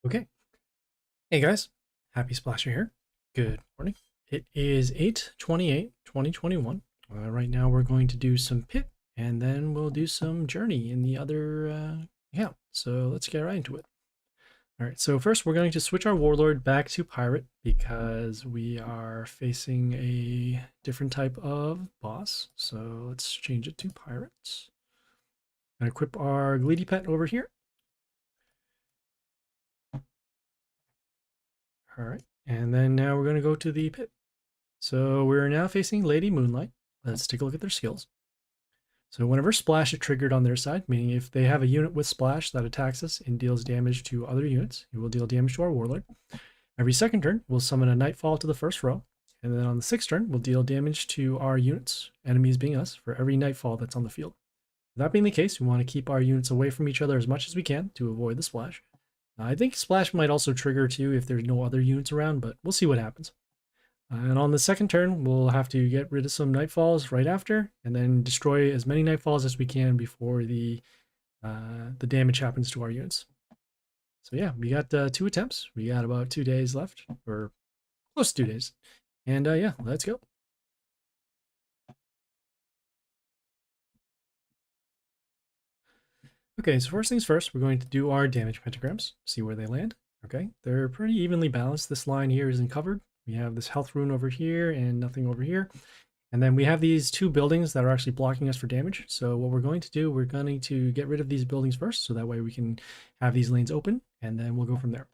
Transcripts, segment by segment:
Okay. Hey guys, Happy Splasher here. Good morning. It is 8/28/2021. Right now we're going to do some pit and then we'll do some journey in the other account. So let's get right into it. All right, so first we're going to switch our warlord back to pirate because we are facing a different type of boss. So let's change it to pirates. And equip our Gleedy pet over here. All right, and then now we're going to go to the pit. So we're now facing Lady Moonlight. Let's take a look at their skills. So whenever Splash is triggered on their side, meaning if they have a unit with Splash that attacks us and deals damage to other units, it will deal damage to our Warlord. Every second turn, we'll summon a Nightfall to the first row. And then on the sixth turn, we'll deal damage to our units, enemies being us, for every Nightfall that's on the field. That being the case, we want to keep our units away from each other as much as we can to avoid the Splash. I think Splash might also trigger too if there's no other units around, but we'll see what happens. And on the second turn, we'll have to get rid of some Nightfalls right after, and then destroy as many Nightfalls as we can before the damage happens to our units. So yeah, we got 2 attempts. We got about 2 days left, or close to 2 days. And yeah, let's go. Okay, so first things first, we're going to do our damage pentagrams, see where they land. Okay, they're pretty evenly balanced. This line here isn't covered. We have this health rune over here and nothing over here. And then we have these 2 buildings that are actually blocking us for damage. So what we're going to do, we're going to get rid of these buildings first, so that way we can have these lanes open, and then we'll go from there.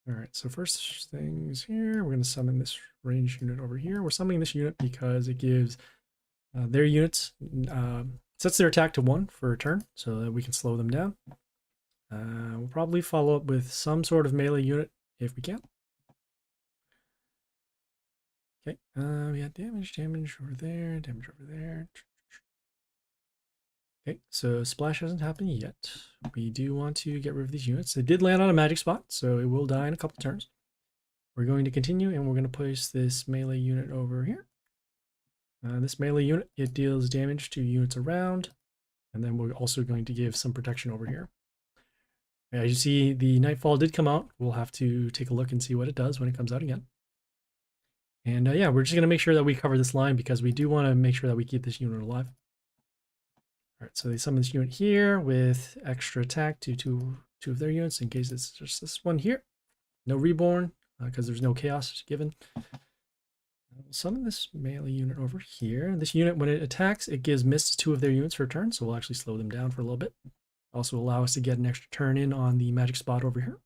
All right, so first things here, we're going to summon this range unit over here. We're summoning this unit because it gives their units, sets their attack to 1 for a turn, so that we can slow them down. We'll probably follow up with some sort of melee unit if we can. Okay, we got damage over there, damage over there. Okay, so splash hasn't happened yet. We do want to get rid of these units. They did land on a magic spot, so it will die in a couple turns. We're going to continue, and we're going to place this melee unit over here. This melee unit, it deals damage to units around, and then we're also going to give some protection over here. As you see, the Nightfall did come out. We'll have to take a look and see what it does when it comes out again. And yeah, we're just going to make sure that we cover this line because we do want to make sure that we keep this unit alive. All right, so they summon this unit here with extra attack to two of their units in case it's just this one here. No reborn because there's no chaos given. We'll summon this melee unit over here. This unit, when it attacks, it gives mist to 2 of their units for a turn, so we'll actually slow them down for a little bit. Also allow us to get an extra turn in on the magic spot over here.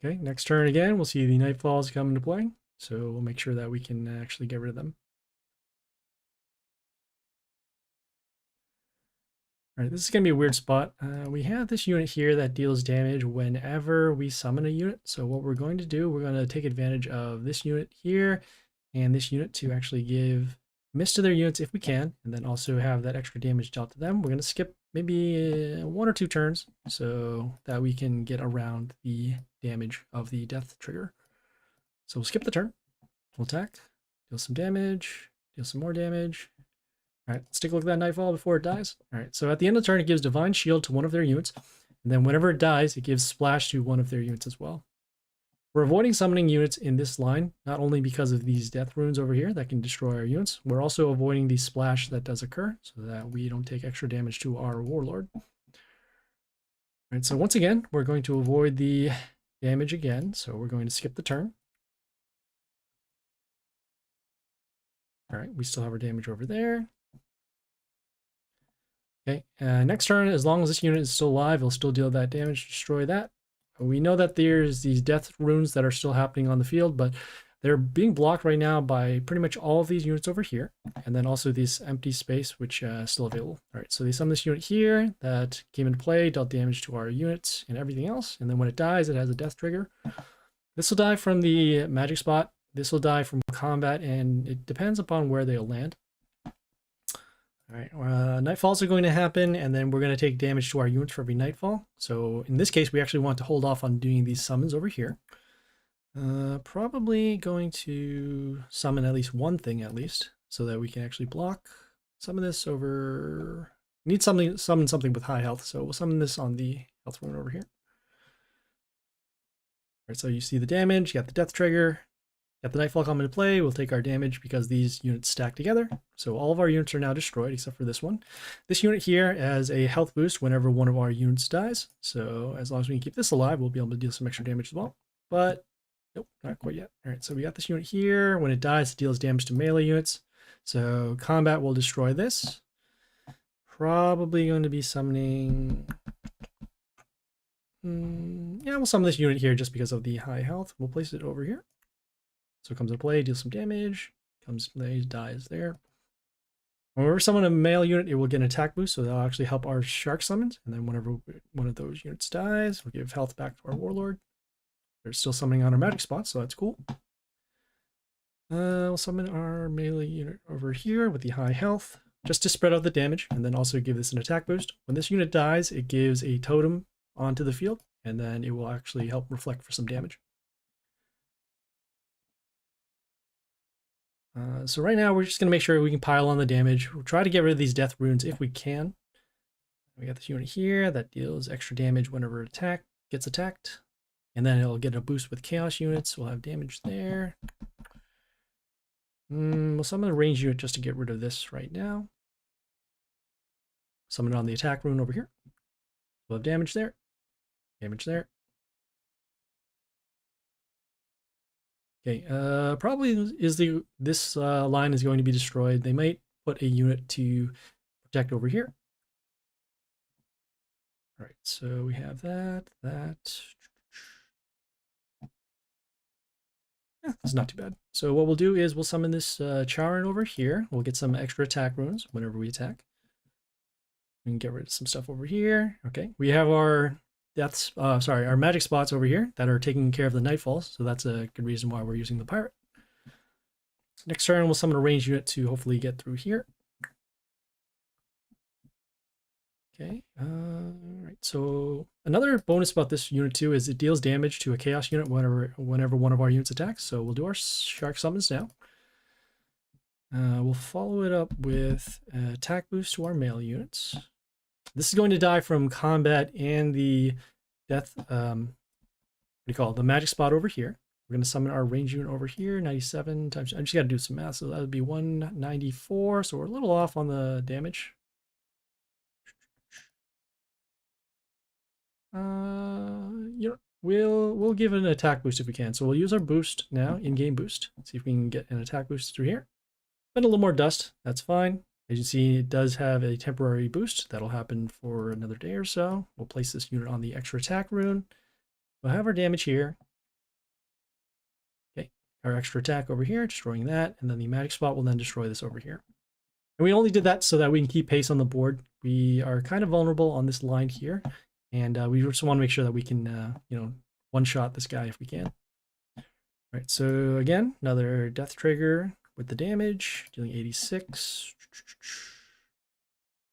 Okay, next turn again, we'll see the Nightfalls come into play, so we'll make sure that we can actually get rid of them. All right, this is going to be a weird spot. We have this unit here that deals damage whenever we summon a unit. So what we're going to do, we're going to take advantage of this unit here and this unit to actually give mist to their units if we can, and then also have that extra damage dealt to them. We're going to skip maybe 1 or 2 turns so that we can get around the damage of the death trigger. So we'll skip the turn. We'll attack, deal some damage, deal some more damage. All right, let's take a look at that Nightfall before it dies. All right, so at the end of the turn, it gives Divine Shield to 1 of their units. And then whenever it dies, it gives Splash to 1 of their units as well. We're avoiding summoning units in this line, not only because of these death runes over here that can destroy our units, we're also avoiding the splash that does occur so that we don't take extra damage to our Warlord. All right, so once again, we're going to avoid the damage again. So we're going to skip the turn. All right, we still have our damage over there. Okay, next turn, as long as this unit is still alive, it'll still deal that damage, destroy that. We know that there's these death runes that are still happening on the field, but they're being blocked right now by pretty much all of these units over here, and then also this empty space, which is still available. All right, so they summon this unit here that came into play, dealt damage to our units and everything else, and then when it dies, it has a death trigger. This will die from the magic spot. This will die from combat, and it depends upon where they'll land. All right, Nightfalls are going to happen, and then we're going to take damage to our units for every Nightfall. So in this case, we actually want to hold off on doing these summons over here. Probably going to summon at least 1 thing at least, so that we can actually block. Summon this over... Need summon something with high health, so we'll summon this on the health rune over here. Right, so you see the damage, you got the death trigger, got the Nightfall coming into play. We'll take our damage because these units stack together. So all of our units are now destroyed except for this one. This unit here has a health boost whenever one of our units dies. So as long as we can keep this alive, we'll be able to deal some extra damage as well. But nope, not quite yet. All right, so we got this unit here. When it dies, it deals damage to melee units. So combat will destroy this. Probably going to be summoning... yeah, we'll summon this unit here just because of the high health. We'll place it over here. So it comes into play, deals some damage, comes plays, dies there. Whenever we summon a male unit, it will get an attack boost, so that'll actually help our shark summons. And then whenever one of those units dies, we'll give health back to our warlord. They're still summoning on our magic spots, so that's cool. We'll summon our melee unit over here with the high health, just to spread out the damage, and then also give this an attack boost. When this unit dies, it gives a totem onto the field, and then it will actually help reflect for some damage. So right now we're just going to make sure we can pile on the damage. We'll try to get rid of these death runes if we can. We got this unit here that deals extra damage whenever it gets attacked. And then it'll get a boost with chaos units. We'll have damage there. We'll summon a range unit just to get rid of this right now. Summon it on the attack rune over here. We'll have damage there. Damage there. Okay, probably this line is going to be destroyed. They might put a unit to protect over here. All right, so we have that. Yeah, it's not too bad. So what we'll do is we'll summon this Charon over here. We'll get some extra attack runes whenever we attack. We can get rid of some stuff over here. Okay, we have our our magic spots over here that are taking care of the Nightfalls, so that's a good reason why we're using the pirate. Next turn, we'll summon a ranged unit to hopefully get through here. Okay, right. So another bonus about this unit too is it deals damage to a chaos unit whenever one of our units attacks. So we'll do our shark summons now. We'll follow it up with attack boost to our male units. This is going to die from combat and the death, what do you call it, the magic spot over here. We're going to summon our range unit over here, 97 times, I just got to do some math, so that would be 194, so we're a little off on the damage. You know, we'll give an attack boost if we can. So we'll use our boost now, in-game boost. See if we can get an attack boost through here. But a little more dust, that's fine. As you see, it does have a temporary boost. That'll happen for another day or so. We'll place this unit on the extra attack rune. We'll have our damage here. Okay, our extra attack over here, destroying that. And then the magic spot will then destroy this over here. And we only did that so that we can keep pace on the board. We are kind of vulnerable on this line here. And we just want to make sure that we can, one-shot this guy if we can. All right, so again, another death trigger with the damage, dealing 86.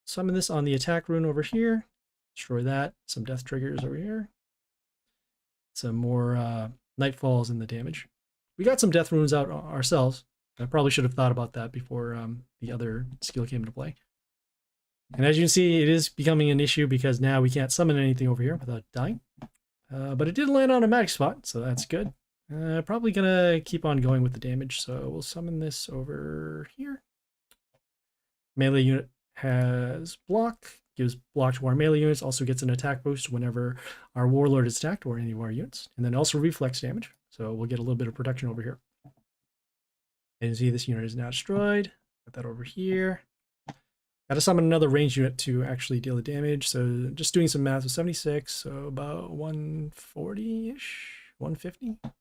Summon this on the attack rune over here. Destroy that. Some death triggers over here. Some more Nightfalls in the damage. We got some death runes out ourselves. I probably should have thought about that before the other skill came into play. And as you can see, it is becoming an issue because now we can't summon anything over here without dying. But it did land on a magic spot, so that's good. Probably gonna keep on going with the damage, so we'll summon this over here. Melee unit has block, gives block to our melee units, also gets an attack boost whenever our warlord is attacked or any of our units, and then also reflex damage, so we'll get a little bit of protection over here. And you see this unit is now destroyed. Put that over here. Got to summon another ranged unit to actually deal the damage. So just doing some math with 76, so about 140-ish, 150. All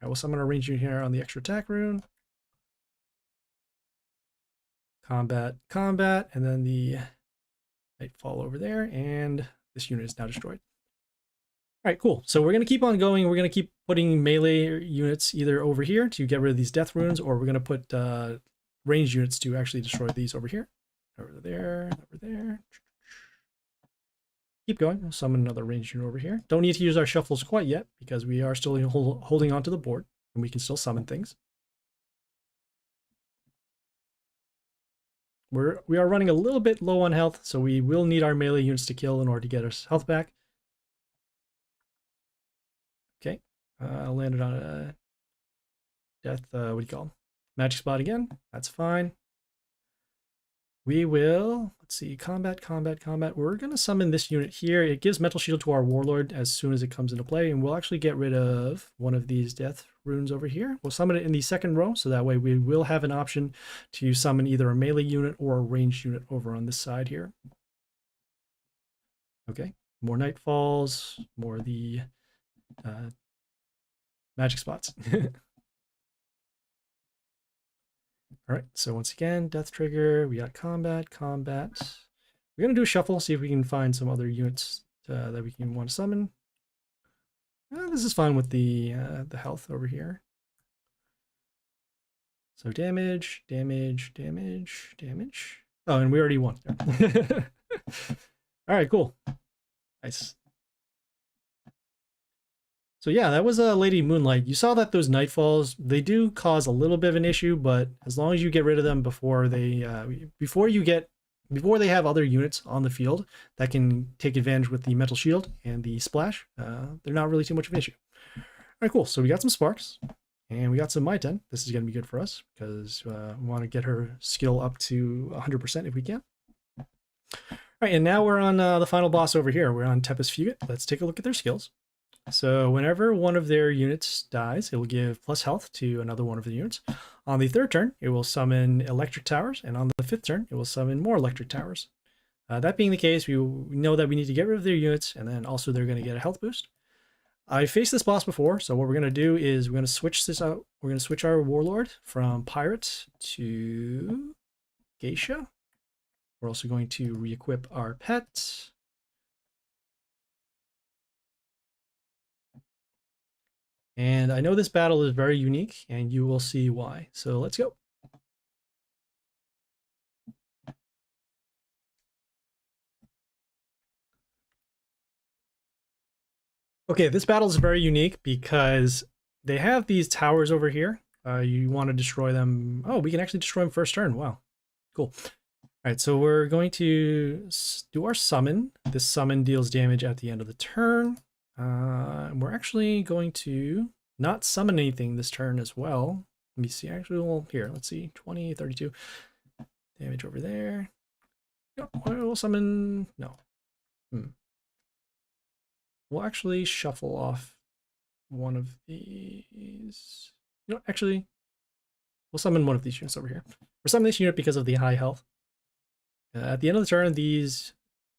right, we'll summon our ranged unit here on the extra attack rune. Combat, and then the Nightfall over there, and this unit is now destroyed. All right, cool. So we're going to keep on going. We're going to keep putting melee units either over here to get rid of these death runes, or we're going to put ranged units to actually destroy these over here. Over there, over there. Keep going. We'll summon another ranged unit over here. Don't need to use our shuffles quite yet because we are still holding onto the board and we can still summon things. We are running a little bit low on health, so we will need our melee units to kill in order to get our health back. Okay, Landed on a death, what do you call them? Magic spot again. That's fine. We will, let's see, combat. We're going to summon this unit here. It gives mental shield to our warlord as soon as it comes into play, and we'll actually get rid of one of these death runes over here. We'll summon it in the second row, so that way we will have an option to summon either a melee unit or a ranged unit over on this side here. Okay, more nightfalls, more of the magic spots. All right, so once again, death trigger, we got combat. We're going to do a shuffle, see if we can find some other units that we can want to summon. This is fine with the health over here. So damage. Oh, and we already won. All right, cool. Nice. So yeah, that was Lady Moonlight. You saw that those nightfalls, they do cause a little bit of an issue, but as long as you get rid of them before they have other units on the field that can take advantage with the mental shield and the splash, they're not really too much of an issue. All right, cool. So we got some sparks and we got some My-10. This is going to be good for us because we want to get her skill up to 100% if we can. All right, and now we're on the final boss over here. We're on Tempest Fugit. Let's take a look at their skills. So whenever one of their units dies, it will give plus health to another one of the units. On the third turn, it will summon electric towers, and on the fifth turn, it will summon more electric towers. That being the case, we know that we need to get rid of their units, and then also they're going to get a health boost. I faced this boss before, so what we're going to do is we're going to switch this out. We're going to switch our warlord from pirate to geisha. We're also going to re-equip our pet. And I know this battle is very unique, and you will see why. So let's go. Okay, this battle is very unique because they have these towers over here. You want to destroy them. Oh, we can actually destroy them first turn. Wow, cool. All right, so we're going to do our summon. This summon deals damage at the end of the turn. We're actually going to not summon anything this turn as well. Let me see. Actually, well, here, let's see. 20, 32 damage over there. No, we'll summon. No. We'll actually shuffle off one of these. You know, actually, we'll summon one of these units over here. We're summoning this unit because of the high health. At the end of the turn, these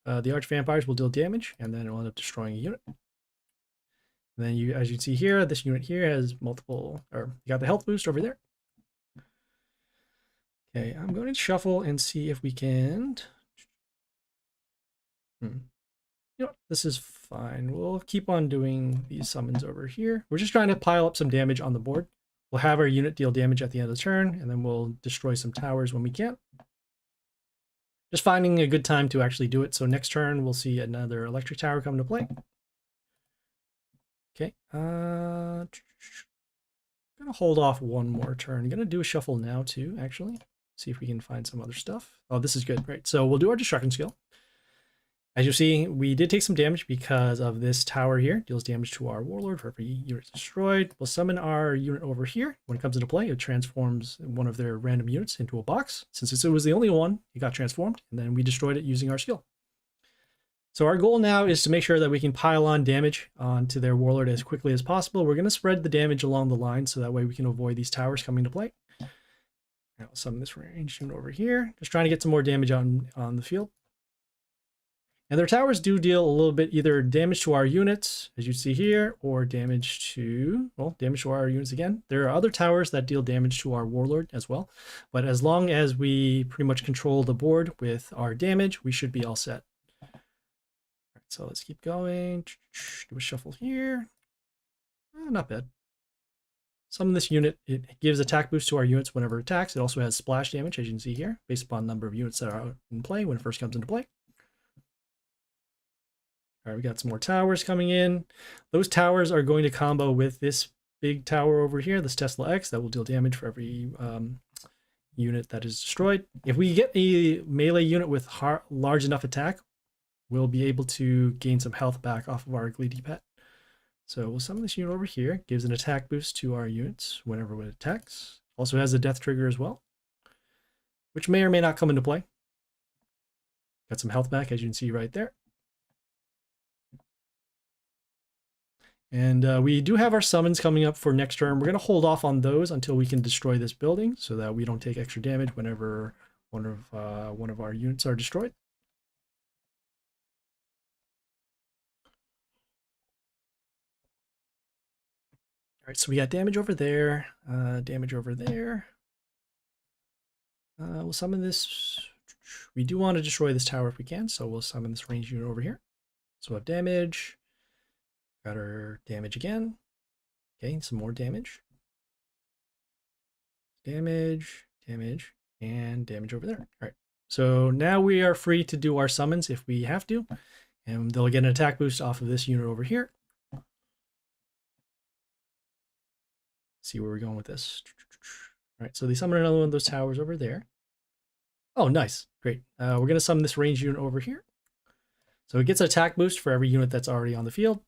the arch vampires will deal damage, and then it will end up destroying a unit. And then you, as you can see here, this unit here has multiple, or you got the health boost over there. Okay, I'm going to shuffle and see if we can. You know, this is fine. We'll keep on doing these summons over here. We're just trying to pile up some damage on the board. We'll have our unit deal damage at the end of the turn, and then we'll destroy some towers when we can. Just finding a good time to actually do it. So next turn, we'll see another electric tower come into play. Okay. I'm gonna hold off one more turn. I'm gonna do a shuffle now too, actually. See if we can find some other stuff. Oh, this is good. Right. So we'll do our destruction skill. As you see, we did take some damage because of this tower here. Deals damage to our warlord for every unit destroyed. We'll summon our unit over here. When it comes into play, it transforms one of their random units into a box. Since it was the only one, it got transformed, and then we destroyed it using our skill. So our goal now is to make sure that we can pile on damage onto their warlord as quickly as possible. We're going to spread the damage along the line so that way we can avoid these towers coming to play. Now I'll summon this ranged unit over here. Just trying to get some more damage on the field. And their towers do deal a little bit either damage to our units, as you see here, or damage to our units again. There are other towers that deal damage to our warlord as well. But as long as we pretty much control the board with our damage, we should be all set. All right, so let's keep going. Do a shuffle here. Not bad. Summon this unit. It gives attack boost to our units whenever it attacks. It also has splash damage, as you can see here, based upon the number of units that are in play when it first comes into play. All right, we got some more towers coming in. Those towers are going to combo with this big tower over here, this Tesla X, that will deal damage for every unit that is destroyed. If we get a melee unit with large enough attack, we'll be able to gain some health back off of our Gleedy pet. So we'll summon this unit over here. Gives an attack boost to our units whenever it attacks. Also has a death trigger as well, which may or may not come into play. Got some health back, as you can see right there. And we do have our summons coming up for next turn. We're going to hold off on those until we can destroy this building so that we don't take extra damage whenever one of our units are destroyed. All right, so we got damage over there, damage over there. We'll summon this. We do want to destroy this tower if we can, so we'll summon this ranged unit over here. So we'll have damage. Got our damage again. Okay, some more damage. Damage, damage, and damage over there. All right, so now we are free to do our summons if we have to, and they'll get an attack boost off of this unit over here. See where we're going with this. All right, so they summon another one of those towers over there. Oh, nice. Great. We're going to summon this ranged unit over here. So it gets an attack boost for every unit that's already on the field.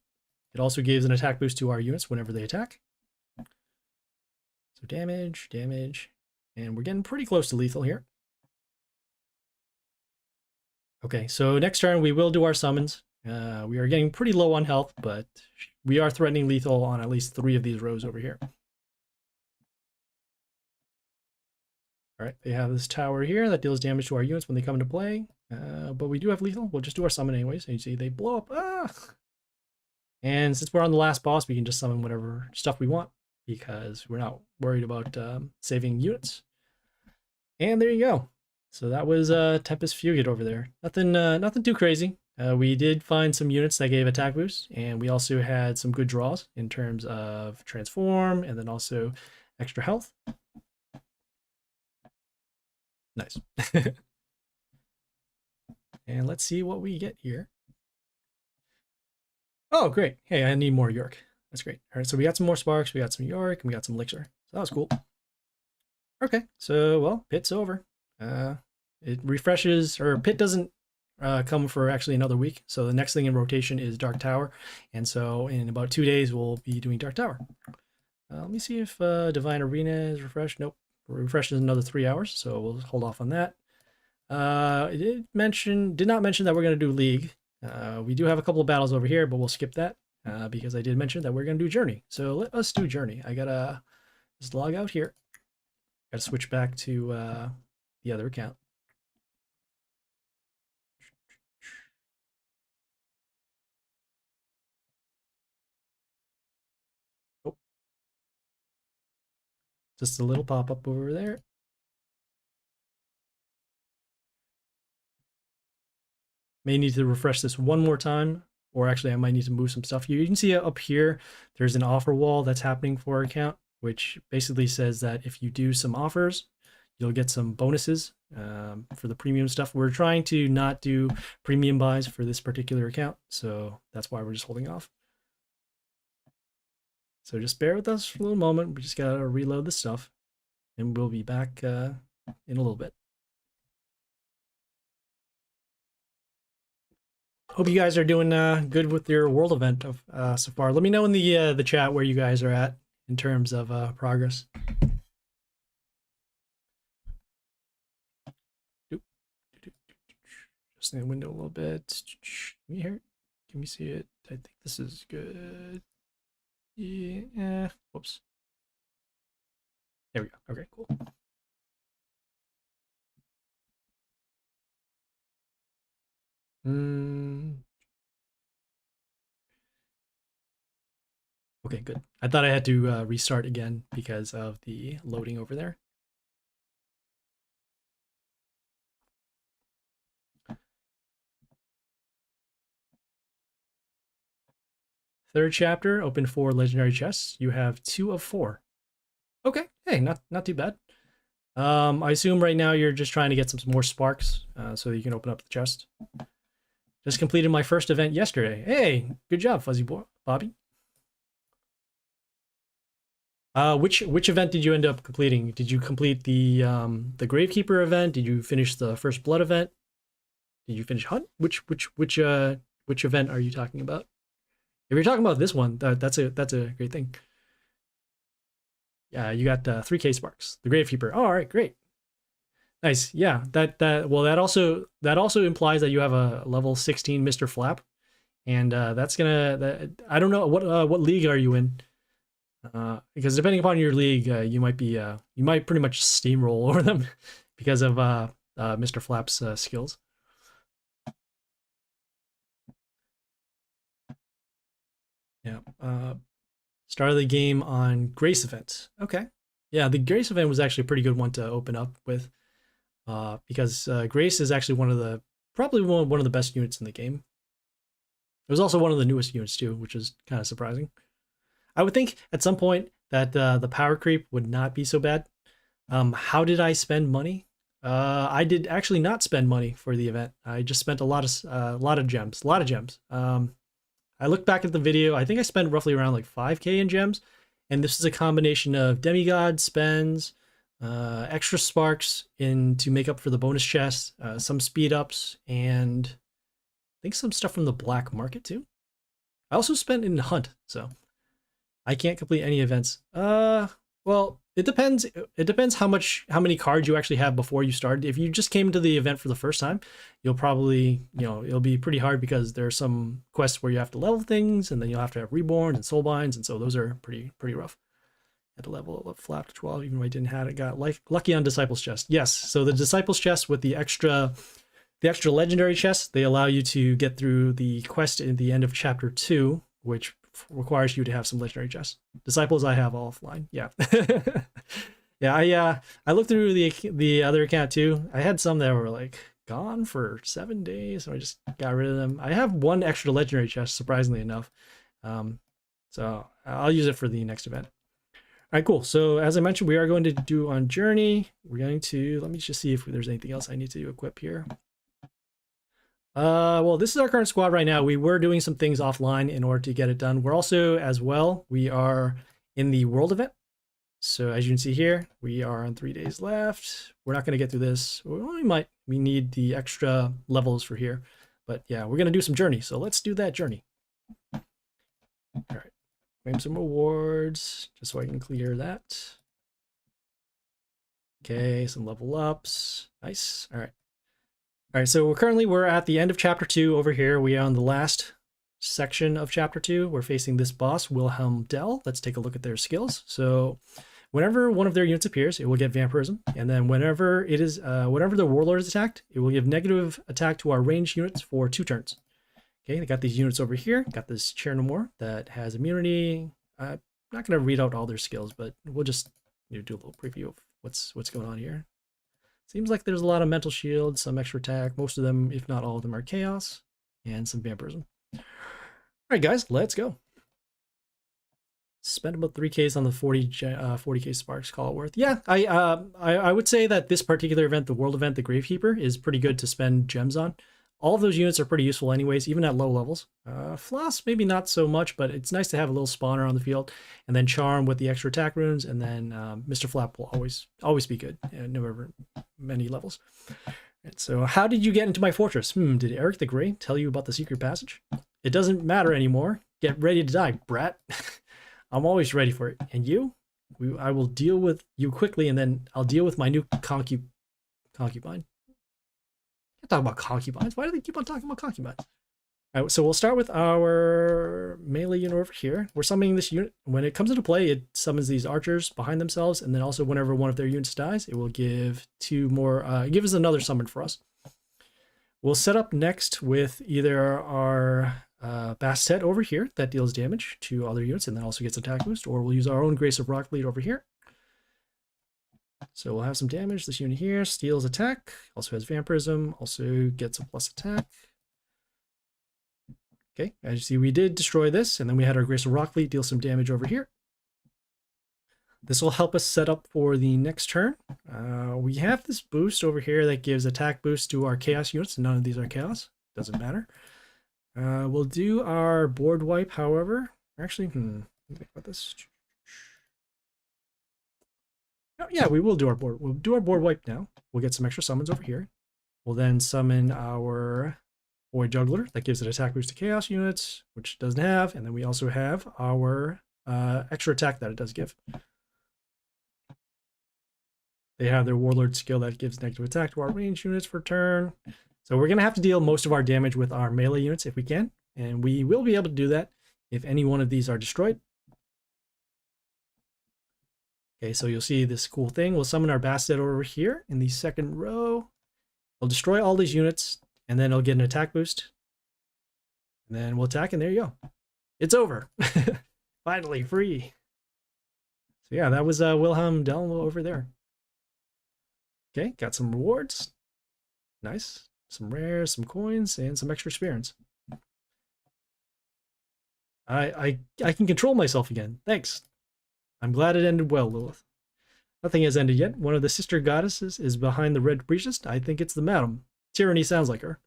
It also gives an attack boost to our units whenever they attack. So damage, damage, and we're getting pretty close to lethal here. Okay, so next turn we will do our summons. We are getting pretty low on health, but we are threatening lethal on at least 3 of these rows over here. All right, they have this tower here that deals damage to our units when they come into play, but we do have lethal. We'll just do our summon anyways. And you see they blow up. Ah! And since we're on the last boss, we can just summon whatever stuff we want because we're not worried about saving units. And there you go. So that was Tempest Fugate over there. Nothing too crazy. We did find some units that gave attack boosts, and we also had some good draws in terms of transform and then also extra health. Nice. And let's see what we get here. Oh, great. Hey, I need more York. That's great. All right, so we got some more sparks, we got some York, and we got some elixir. So that was cool. Okay, so, well, pit's over. It refreshes, or pit doesn't come for actually another week. So the next thing in rotation is Dark Tower. And so in about 2 days, we'll be doing Dark Tower. Let me see if Divine Arena is refreshed. Nope. Refreshes another 3 hours, so we'll hold off on that. It did not mention that we're going to do League. We do have a couple of battles over here, but we'll skip that because I did mention that we're going to do Journey. So let us do Journey. I gotta just log out here. Gotta switch back to the other account. Oh. Just a little pop-up over there. May need to refresh this one more time, or actually I might need to move some stuff. You can see up here, there's an offer wall that's happening for our account, which basically says that if you do some offers, you'll get some bonuses for the premium stuff. We're trying to not do premium buys for this particular account, so that's why we're just holding off. So just bear with us for a little moment. We just gotta reload the stuff, and we'll be back in a little bit. Hope you guys are doing good with your world event so far. Let me know in the chat where you guys are at in terms of progress. Just in the window a little bit. Can you hear it? Can we see it? I think this is good. Yeah. Whoops. There we go. Okay, cool. Okay, good. I thought I had to restart again because of the loading over there. Third chapter, open 4 legendary chests. You have 2 of 4. Okay, hey, not too bad. I assume right now you're just trying to get some more sparks so you can open up the chest. Just completed my first event yesterday. Hey, good job, Fuzzy Boy, Bobby. Which event did you end up completing? Did you complete the Gravekeeper event? Did you finish the First Blood event? Did you finish Hunt? Which event are you talking about? If you're talking about this one, that's a great thing. Yeah, you got 3K sparks. The Gravekeeper. Oh, all right, great. Nice. Yeah, that also implies that you have a level 16 Mr. Flap, and that's gonna. I don't know what league are you in, because depending upon your league, you might pretty much steamroll over them because of Mr. Flap's skills. Yeah. Start of the game on Grace event. Okay. Yeah, the Grace event was actually a pretty good one to open up with, because Grace is actually probably one of the best units in the game. It was also one of the newest units too, which is kind of surprising. I would think at some point that the power creep would not be so bad. How did I spend money? I did actually not spend money for the event. I just spent a lot of gems. I looked back at the video. I think I spent roughly around like 5K in gems, and this is a combination of demigod spends, extra sparks to make up for the bonus chest, some speed ups, and I think some stuff from the black market too. I also spent in hunt, so I can't complete any events. Well, it depends. It depends how many cards you actually have before you start. If you just came to the event for the first time, you'll probably, it'll be pretty hard because there are some quests where you have to level things, and then you'll have to have reborn and soulbinds, and so those are pretty rough. At a level of flap to 12, even though I didn't have it, got lucky on Disciples chest. Yes, so the Disciples chest with the extra legendary chests, they allow you to get through the quest at the end of chapter 2, which requires you to have some legendary chests. Disciples I have offline. Yeah. Yeah, I looked through the other account too. I had some that were like gone for 7 days, so I just got rid of them. I have one extra legendary chest, surprisingly enough. So I'll use it for the next event. All right, cool. So as I mentioned, we are going to do on Journey. We're going to, let me just see if there's anything else I need to equip here. Well, this is our current squad right now. We were doing some things offline in order to get it done. We're also, as well, we are in the world event. So as you can see here, we are on 3 days left. We're not going to get through this. Well, we need the extra levels for here. But yeah, we're going to do some Journey. So let's do that Journey. All right. Claim some rewards just so I can clear that. Okay, some level ups. Nice. All right. All right, so we're at the end of chapter 2 over here. We are on the last section of chapter 2. We're facing this boss, Wilhelm Dell. Let's take a look at their skills. So whenever one of their units appears, it will get vampirism. And then whenever the warlord is attacked, it will give negative attack to our ranged units for 2 turns. Okay, they got these units over here. Got this Chair No More that has immunity. I'm not going to read out all their skills, but we'll just do a little preview of what's going on here. Seems like there's a lot of mental shield, some extra attack. Most of them, if not all of them, are chaos, and some vampirism. All right, guys, let's go. Spent about 3Ks on the 40K sparks. Call it worth. Yeah, I would say that this particular event, the world event, the Gravekeeper, is pretty good to spend gems on. All of those units are pretty useful anyways, even at low levels. Floss, maybe not so much, but it's nice to have a little spawner on the field. And then Charm with the extra attack runes, and then Mr. Flap will always be good, no matter many levels. Right, so how did you get into my fortress? Did Eric the Grey tell you about the secret passage? It doesn't matter anymore. Get ready to die, brat. I'm always ready for it. And you? I will deal with you quickly, and then I'll deal with my new concubine. Talk about concubines. Why do they keep on talking about concubines? All right, so we'll start with our melee unit over here. We're summoning this unit. When it comes into play, it summons these archers behind themselves, and then also whenever one of their units dies, it will give 2 more. Give us another summon for us. We'll set up next with either our Bastet over here that deals damage to other units and then also gets attack boost, or we'll use our own Grace of Rocklead over here. So we'll have some damage. This unit here steals attack, also has vampirism, also gets a plus attack. Okay, as you see, we did destroy this, and then we had our Grace of Rocklead deal some damage over here. This will help us set up for the next turn. We have this boost over here that gives attack boost to our chaos units. None of these are chaos. Doesn't matter. We'll do our board wipe, however. Actually, let me think about this. Yeah, we will do our board. We'll do our board wipe now. We'll get some extra summons over here. We'll then summon our Void Juggler, that gives it attack boost to Chaos units, which it doesn't have. And then we also have our extra attack that it does give. They have their Warlord skill that gives negative attack to our range units for turn. So we're going to have to deal most of our damage with our melee units if we can. And we will be able to do that if any one of these are destroyed. Okay, so you'll see this cool thing. We'll summon our Bastet over here in the second row. We'll destroy all these units, and then it'll get an attack boost. And then we'll attack, and there you go. It's over. Finally, free. So yeah, that was Wilhelm Delmo over there. Okay, got some rewards. Nice. Some rares, some coins, and some extra experience. I can control myself again. Thanks. I'm glad it ended well, Lilith. Nothing has ended yet. One of the sister goddesses is behind the red priestess. I think it's the madam. Tyranny sounds like her.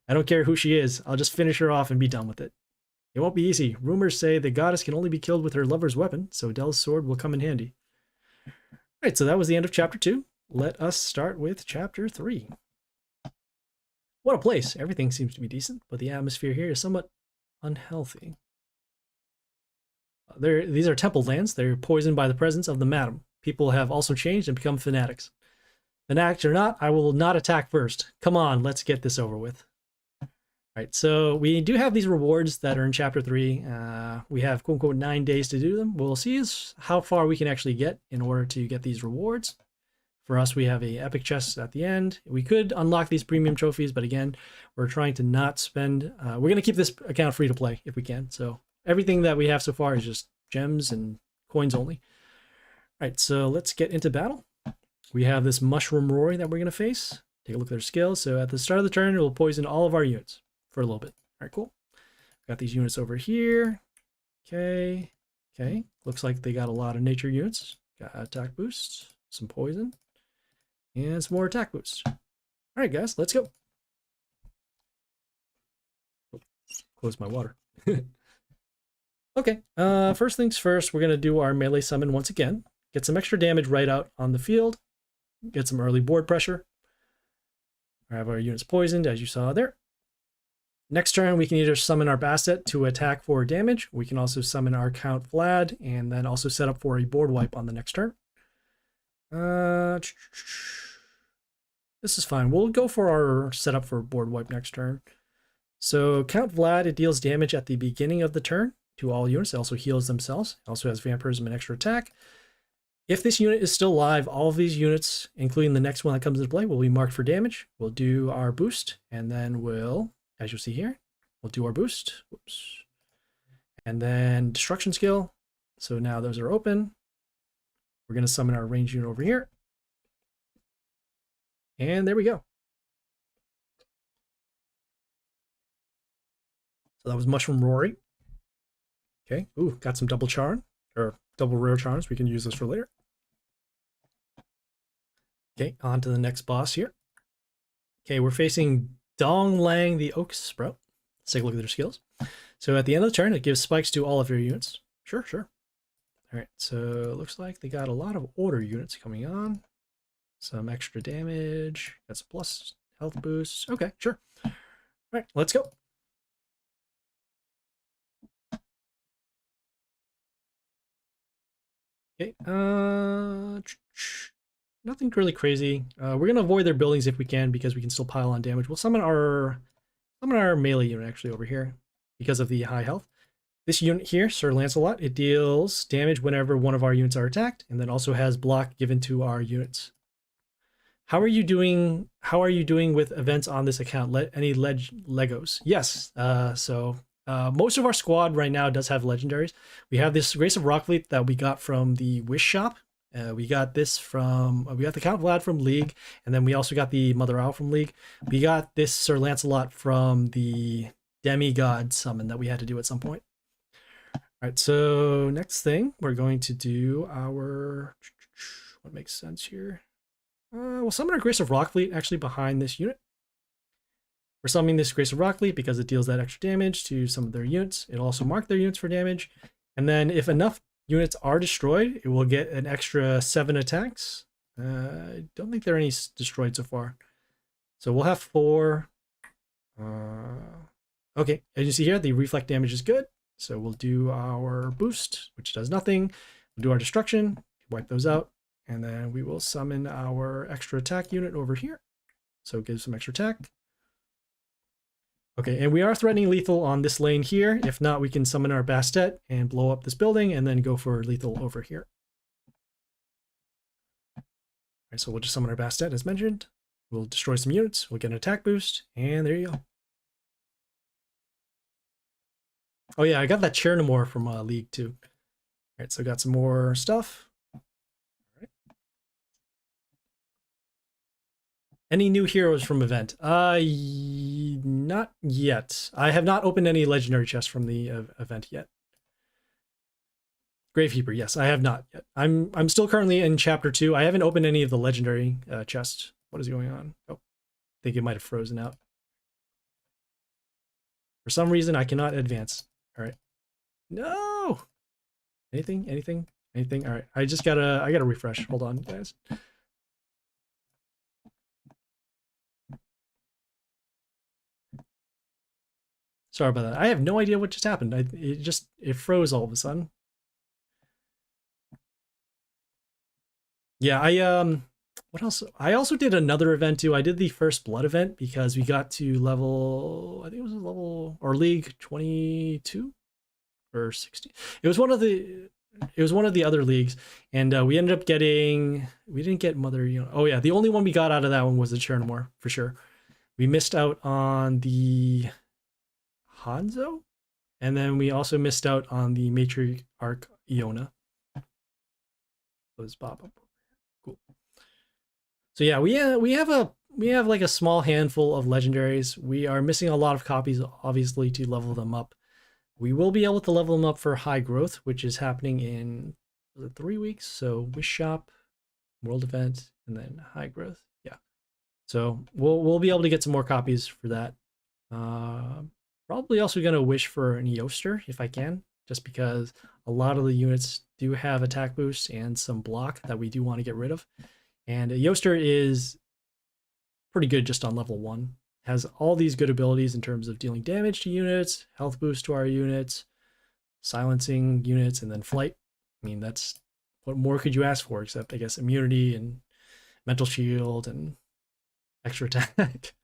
I don't care who she is. I'll just finish her off and be done with it. It won't be easy. Rumors say the goddess can only be killed with her lover's weapon, so Del's sword will come in handy. Alright, so that was the end of chapter 2. Let us start with chapter 3. What a place. Everything seems to be decent, but the atmosphere here is somewhat unhealthy. These are temple lands. They're poisoned by the presence of the madam. People have also changed and become fanatics. Fanatics or not, I will not attack first. Come on, let's get this over with. All right, so we do have these rewards that are in chapter 3. We have quote-unquote 9 days to do them. We'll see how far we can actually get in order to get these rewards. For us, we have a epic chest at the end. We could unlock these premium trophies, but again, we're trying to not spend... we're going to keep this account free to play if we can, so... Everything that we have so far is just gems and coins only. All right, so let's get into battle. We have this Mushroom Rory that we're going to face. Take a look at their skills. So at the start of the turn, it will poison all of our units for a little bit. All right, cool. Got these units over here. Okay. Okay. Looks like they got a lot of nature units. Got attack boosts, some poison, and some more attack boosts. All right, guys, let's go. Oh, close my water. Okay, first things first, we're going to do our melee summon once again. Get some extra damage right out on the field. Get some early board pressure. We have our units poisoned, as you saw there. Next turn, we can either summon our Bastet to attack for damage. We can also summon our Count Vlad, and then also set up for a board wipe on the next turn. This is fine. We'll go for our setup for board wipe next turn. So Count Vlad, it deals damage at the beginning of the turn to all units. It also heals themselves. It also has vampirism and extra attack. If this unit is still alive, all of these units, including the next one that comes into play, will be marked for damage. We'll do our boost, and then we'll, as you'll see here, we'll do our boost. Whoops. And then destruction skill. So now those are open. We're going to summon our range unit over here. And there we go. So that was Mushroom Rory. Okay, ooh, got some double charm, or double rare charms. We can use this for later. Okay, on to the next boss here. Okay, we're facing Dong Lang the Oak Sprout. Let's take a look at their skills. So at the end of the turn, it gives spikes to all of your units. Sure, sure. All right, so it looks like they got a lot of order units coming on. Some extra damage, got some plus health boosts. Okay, sure. All right, let's go. Okay, nothing really crazy. We're gonna avoid their buildings if we can because we can still pile on damage. We'll summon our melee unit actually over here because of the high health. This unit here, Sir Lancelot, it deals damage whenever one of our units are attacked, and then also has block given to our units. How are you doing? How are you doing with events on this account? Any Legos? Yes. Most of our squad right now does have legendaries. We have this Grace of Rockfleet that we got from the Wish Shop. We got this from, we got the Count Vlad from League, and then we also got the Mother Owl from League. We got this Sir Lancelot from the Demigod summon that we had to do at some point. All right, so next thing, we're going to do our, what makes sense here? We'll summon our Grace of Rockfleet actually behind this unit. We're summoning this Grace of Rockfleet because it deals that extra damage to some of their units. It'll also mark their units for damage. And then if enough units are destroyed, it will get an extra 7 attacks. I don't think there are any destroyed so far. So we'll have 4. Okay, as you see here, the reflect damage is good. So we'll do our boost, which does nothing. We'll do our destruction, wipe those out, and then we will summon our extra attack unit over here. So give some extra attack. Okay, and we are threatening lethal on this lane here. If not, we can summon our Bastet and blow up this building and then go for lethal over here. All right, so we'll just summon our Bastet as mentioned. We'll destroy some units. We'll get an attack boost, and there you go. Oh yeah, I got that Chernomore from League too. All right, so got some more stuff. All right. Any new heroes from event? Not yet. I have not opened any legendary chests from the event yet. Gravekeeper, yes, I have not yet. I'm still currently in chapter 2. I haven't opened any of the legendary chests. What is going on? Oh, I think it might have frozen out. For some reason, I cannot advance. All right. No. Anything? Anything? Anything? All right. I gotta refresh. Hold on, guys. Sorry about that. I have no idea what just happened. It froze all of a sudden. Yeah, what else? I also did another event too. I did the first blood event because we got to level, I think it was level or league 22 or 60. It was one of the other leagues, and we ended up getting, we didn't get Mother, oh yeah, the only one we got out of that one was the Chernomore for sure. We missed out on the Hanzo, and then we also missed out on the Matriarch Iona. Was Bob. Cool. So yeah, we have like a small handful of legendaries. We are missing a lot of copies, obviously, to level them up. We will be able to level them up for high growth, which is happening in 3 weeks. So Wish Shop, World Event, and then high growth. Yeah. So we'll be able to get some more copies for that. Probably also gonna wish for an Eoster if I can, just because a lot of the units do have attack boosts and some block that we do want to get rid of. And Yoster is pretty good just on level 1. Has all these good abilities in terms of dealing damage to units, health boost to our units, silencing units, and then flight. I mean, that's what more could you ask for, except I guess immunity and mental shield and extra attack.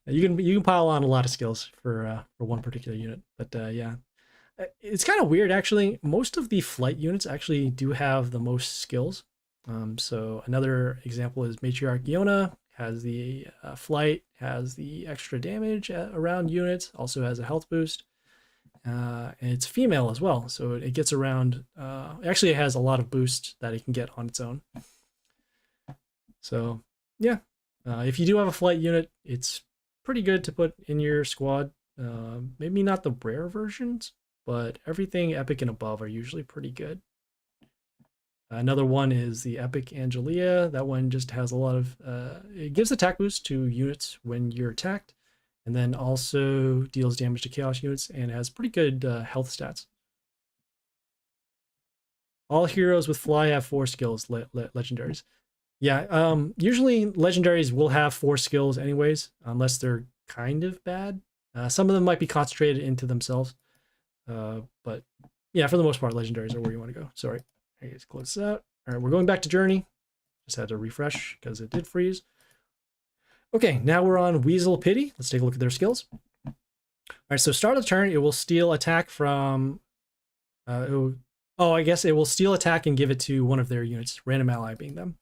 You can pile on a lot of skills for one particular unit, but yeah. It's kind of weird, actually. Most of the flight units actually do have the most skills. So another example is Matriarch Iona has the flight, has the extra damage around units, also has a health boost. And it's female as well, so it gets around. Actually, it has a lot of boost that it can get on its own. So yeah, if you do have a flight unit, it's pretty good to put in your squad. Maybe not the rare versions, but everything epic and above are usually pretty good. Another one is the Epic Angelia. That one just has a lot of, it gives attack boost to units when you're attacked, and then also deals damage to chaos units and has pretty good health stats. All heroes with fly have 4 skills, legendaries. Yeah, usually legendaries will have 4 skills anyways, unless they're kind of bad. Some of them might be concentrated into themselves. But yeah, for the most part, legendaries are where you want to go. Sorry, I guess close this out. All right, we're going back to Journey. Just had to refresh because it did freeze. Okay, now we're on Weasel Pity. Let's take a look at their skills. All right, so start of the turn, it will steal attack from. I guess it will steal attack and give it to one of their units, random ally being them.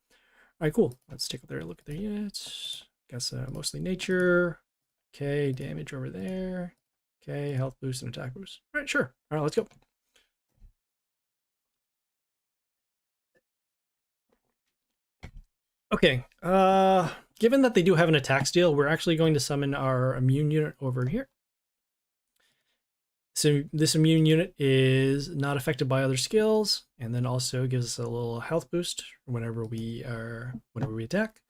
All right, cool. Let's take a look at their units. Guess mostly nature. Okay, damage over there. Okay, health boost and attack boost. All right, sure. All right, let's go. Okay, given that they do have an attack steal, we're actually going to summon our immune unit over here. So this immune unit is not affected by other skills, and then also gives us a little health boost whenever we attack.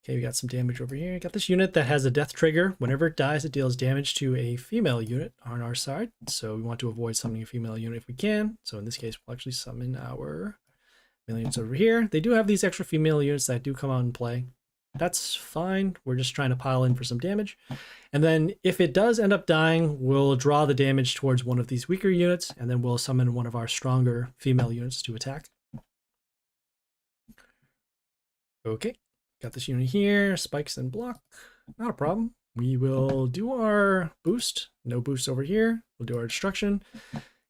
Okay, we got some damage over here. Got this unit that has a death trigger. Whenever it dies, it deals damage to a female unit on our side. So we want to avoid summoning a female unit if we can. So in this case, we'll actually summon our male units over here. They do have these extra female units that do come out and play. that's fine. We're just trying to pile in for some damage. And then if it does end up dying, we'll draw the damage towards one of these weaker units, and then we'll summon one of our stronger female units to attack. Okay, got this unit here, spikes and block, not a problem. We will do our boost, no boost over here. We'll do our destruction.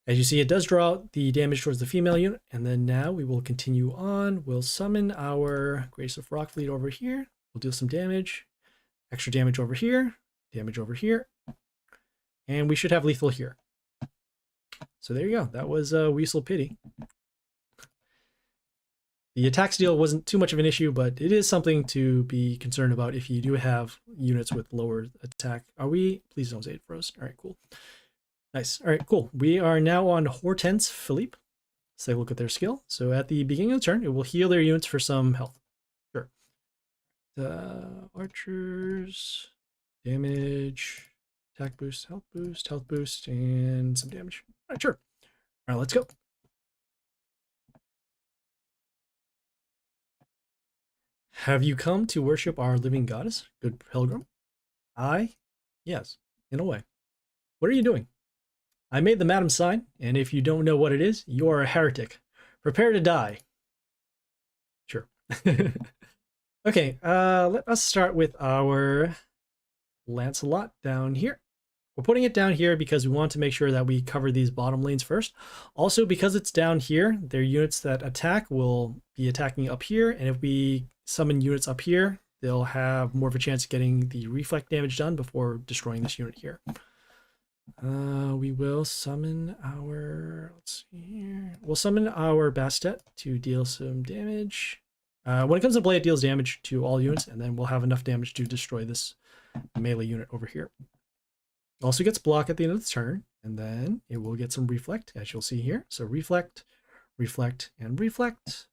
As you see, it does draw out the damage towards the female unit, and then now we will continue on. We'll summon our Grace of Rockfleet over here. We'll deal some damage, extra damage over here, and we should have lethal here. So there you go. That was Weasel Pity. The attack steal wasn't too much of an issue, but it is something to be concerned about if you do have units with lower attack. Are we? Please don't say it froze. All right, cool. Nice. All right, cool. We are now on Hortense Philippe. Let's take a look at their skill. So at the beginning of the turn, it will heal their units for some health. Sure. Archers, damage, attack boost, health boost, and some damage. All right, sure. All right, let's go. Have you come to worship our living goddess, good pilgrim? Yes, in a way. What are you doing? I made the madam sign, and if you don't know what it is, you are a heretic. Prepare to die. Sure. Okay, let us start with our Lancelot down here. We're putting it down here because we want to make sure that we cover these bottom lanes first. Also, because it's down here, their units that attack will be attacking up here, and if we summon units up here, they'll have more of a chance of getting the reflect damage done before destroying this unit here. We will summon our, let's see here. We'll summon our Bastet to deal some damage. When it comes to play, it deals damage to all units, and then we'll have enough damage to destroy this melee unit over here. Also gets block at the end of the turn, and then it will get some reflect, as you'll see here. So reflect, reflect, and reflect.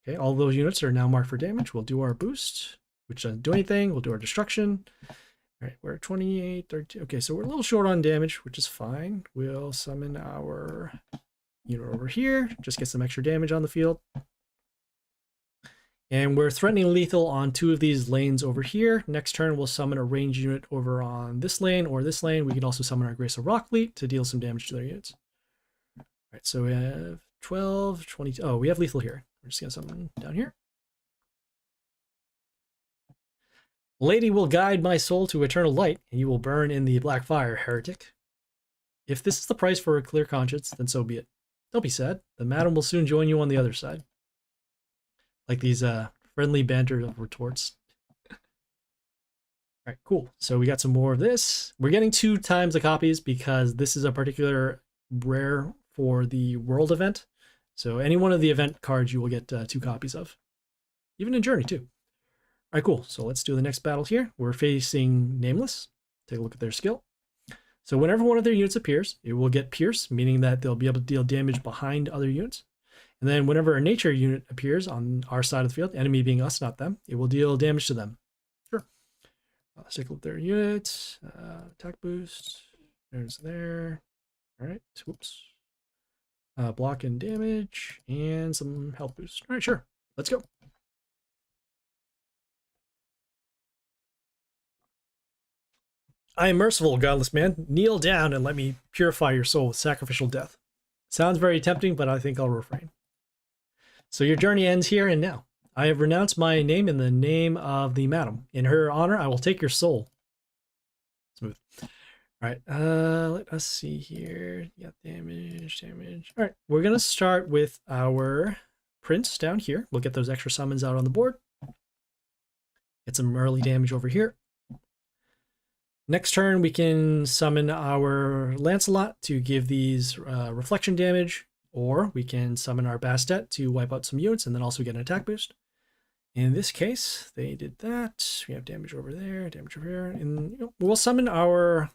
Okay, all those units are now marked for damage. We'll do our boost, which doesn't do anything. We'll do our destruction. All right, we're at 28, 32. Okay, so we're a little short on damage, which is fine. We'll summon our unit over here, just get some extra damage on the field. And we're threatening lethal on 2 of these lanes over here. Next turn, we'll summon a ranged unit over on this lane or this lane. We can also summon our Grace of Rockfleet to deal some damage to their units. All right, so we have 12, 22. Oh, we have lethal here. We're just going to summon down here. Lady will guide my soul to eternal light, and you will burn in the black fire, heretic. If this is the price for a clear conscience, then so be it. Don't be sad. The madam will soon join you on the other side. Like these friendly banter of retorts. All right, cool. So we got some more of this. We're getting 2 times the copies because this is a particular rare for the world event. So any one of the event cards you will get 2 copies of. Even in Journey too. All right, cool. So let's do the next battle here. We're facing Nameless. Take a look at their skill. So whenever one of their units appears, it will get Pierce, meaning that they'll be able to deal damage behind other units. And then whenever a nature unit appears on our side of the field, enemy being us, not them, it will deal damage to them. Sure. Let's take a look at their units. Attack boost. There's there. All right. Whoops. Block and damage and some health boost. All right, sure. Let's go. I am merciful, godless man. Kneel down and let me purify your soul with sacrificial death. Sounds very tempting, but I think I'll refrain. So your journey ends here and now. I have renounced my name in the name of the madam. In her honor, I will take your soul. Smooth. All right, let us see here. Yeah, damage. All right, we're going to start with our prince down here. We'll get those extra summons out on the board. Get some early damage over here. Next turn, we can summon our Lancelot to give these reflection damage, or we can summon our Bastet to wipe out some units and then also get an attack boost. In this case, they did that. We have damage over there, damage over here, and we'll summon our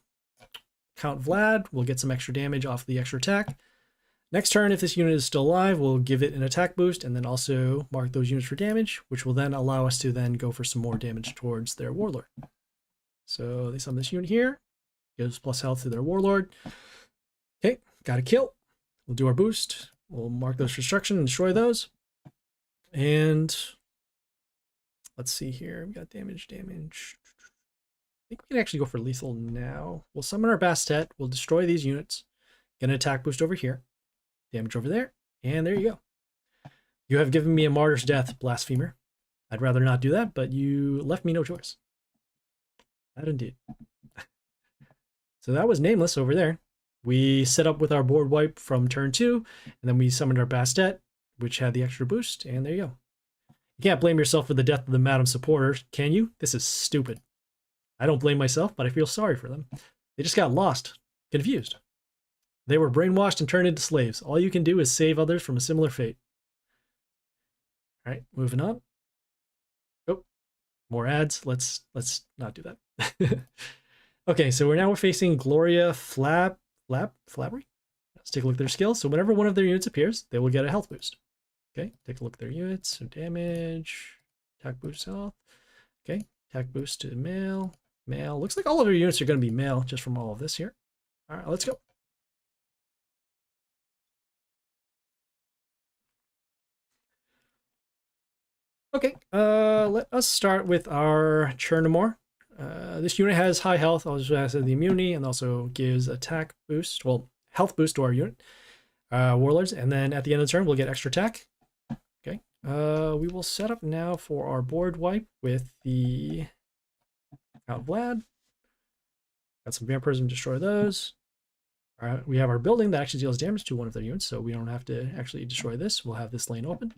Count Vlad. We'll get some extra damage off the extra attack. Next turn, if this unit is still alive, we'll give it an attack boost and then also mark those units for damage, which will then allow us to then go for some more damage towards their Warlord. So they summon this unit here, gives plus health to their Warlord. Okay, got a kill. We'll do our boost. We'll mark those for destruction and destroy those. And Let's see here. We got damage. I think we can actually go for lethal now. We'll summon our Bastet. We'll destroy these units. Get an attack boost over here. Damage over there. And there you go. You have given me a martyr's death, blasphemer. I'd rather not do that, but you left me no choice. That indeed. So that was Nameless over there. We set up with our board wipe from turn 2, and then we summoned our Bastet, which had the extra boost, and there you go. You can't blame yourself for the death of the Madam supporter, can you? This is stupid. I don't blame myself, but I feel sorry for them. They just got lost, confused. They were brainwashed and turned into slaves. All you can do is save others from a similar fate. All right, moving on. Oh, more ads. Let's not do that. Okay, so we're facing Gloria Flabry. Let's take a look at their skills. So whenever one of their units appears, they will get a health boost. Okay, take a look at their units. So damage, attack boost health. Okay, attack boost to male. Male. Looks like all of our units are going to be male just from all of this here. All right, let's go. Okay, let us start with our Chernomore. This unit has high health, also has the immunity, and also gives attack boost, well, health boost to our unit, warlords, and then at the end of the turn, we'll get extra attack. Okay, we will set up now for our board wipe with the Count Vlad. Got some vampirism, destroy those. All right, we have our building that actually deals damage to one of their units, so we don't have to actually destroy this. We'll have this lane open.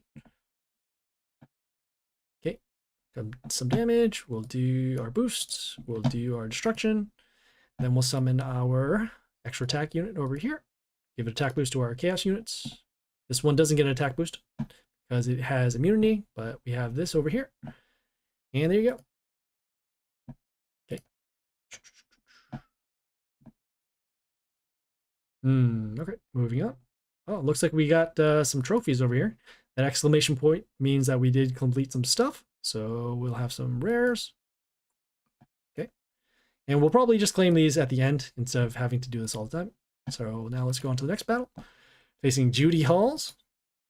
Okay, got some damage. We'll do our boosts. We'll do our destruction. Then we'll summon our extra attack unit over here. Give an attack boost to our chaos units. This one doesn't get an attack boost because it has immunity, but we have this over here. And there you go. Okay. Okay, moving on. Oh, it looks like we got some trophies over here. That exclamation point means that we did complete some stuff. So we'll have some rares. Okay. And we'll probably just claim these at the end instead of having to do this all the time. So now let's go on to the next battle. Facing Judy Halls.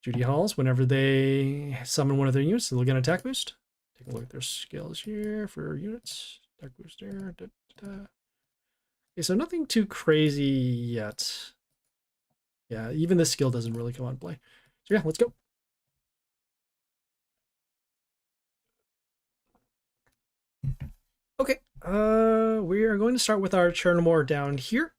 Judy Halls, whenever they summon one of their units, they'll get an attack boost. Take a look at their skills here for units. Attack boost there. Okay, so nothing too crazy yet. Yeah, even this skill doesn't really come on play. So yeah, let's go. Okay, we are going to start with our Chernomore down here.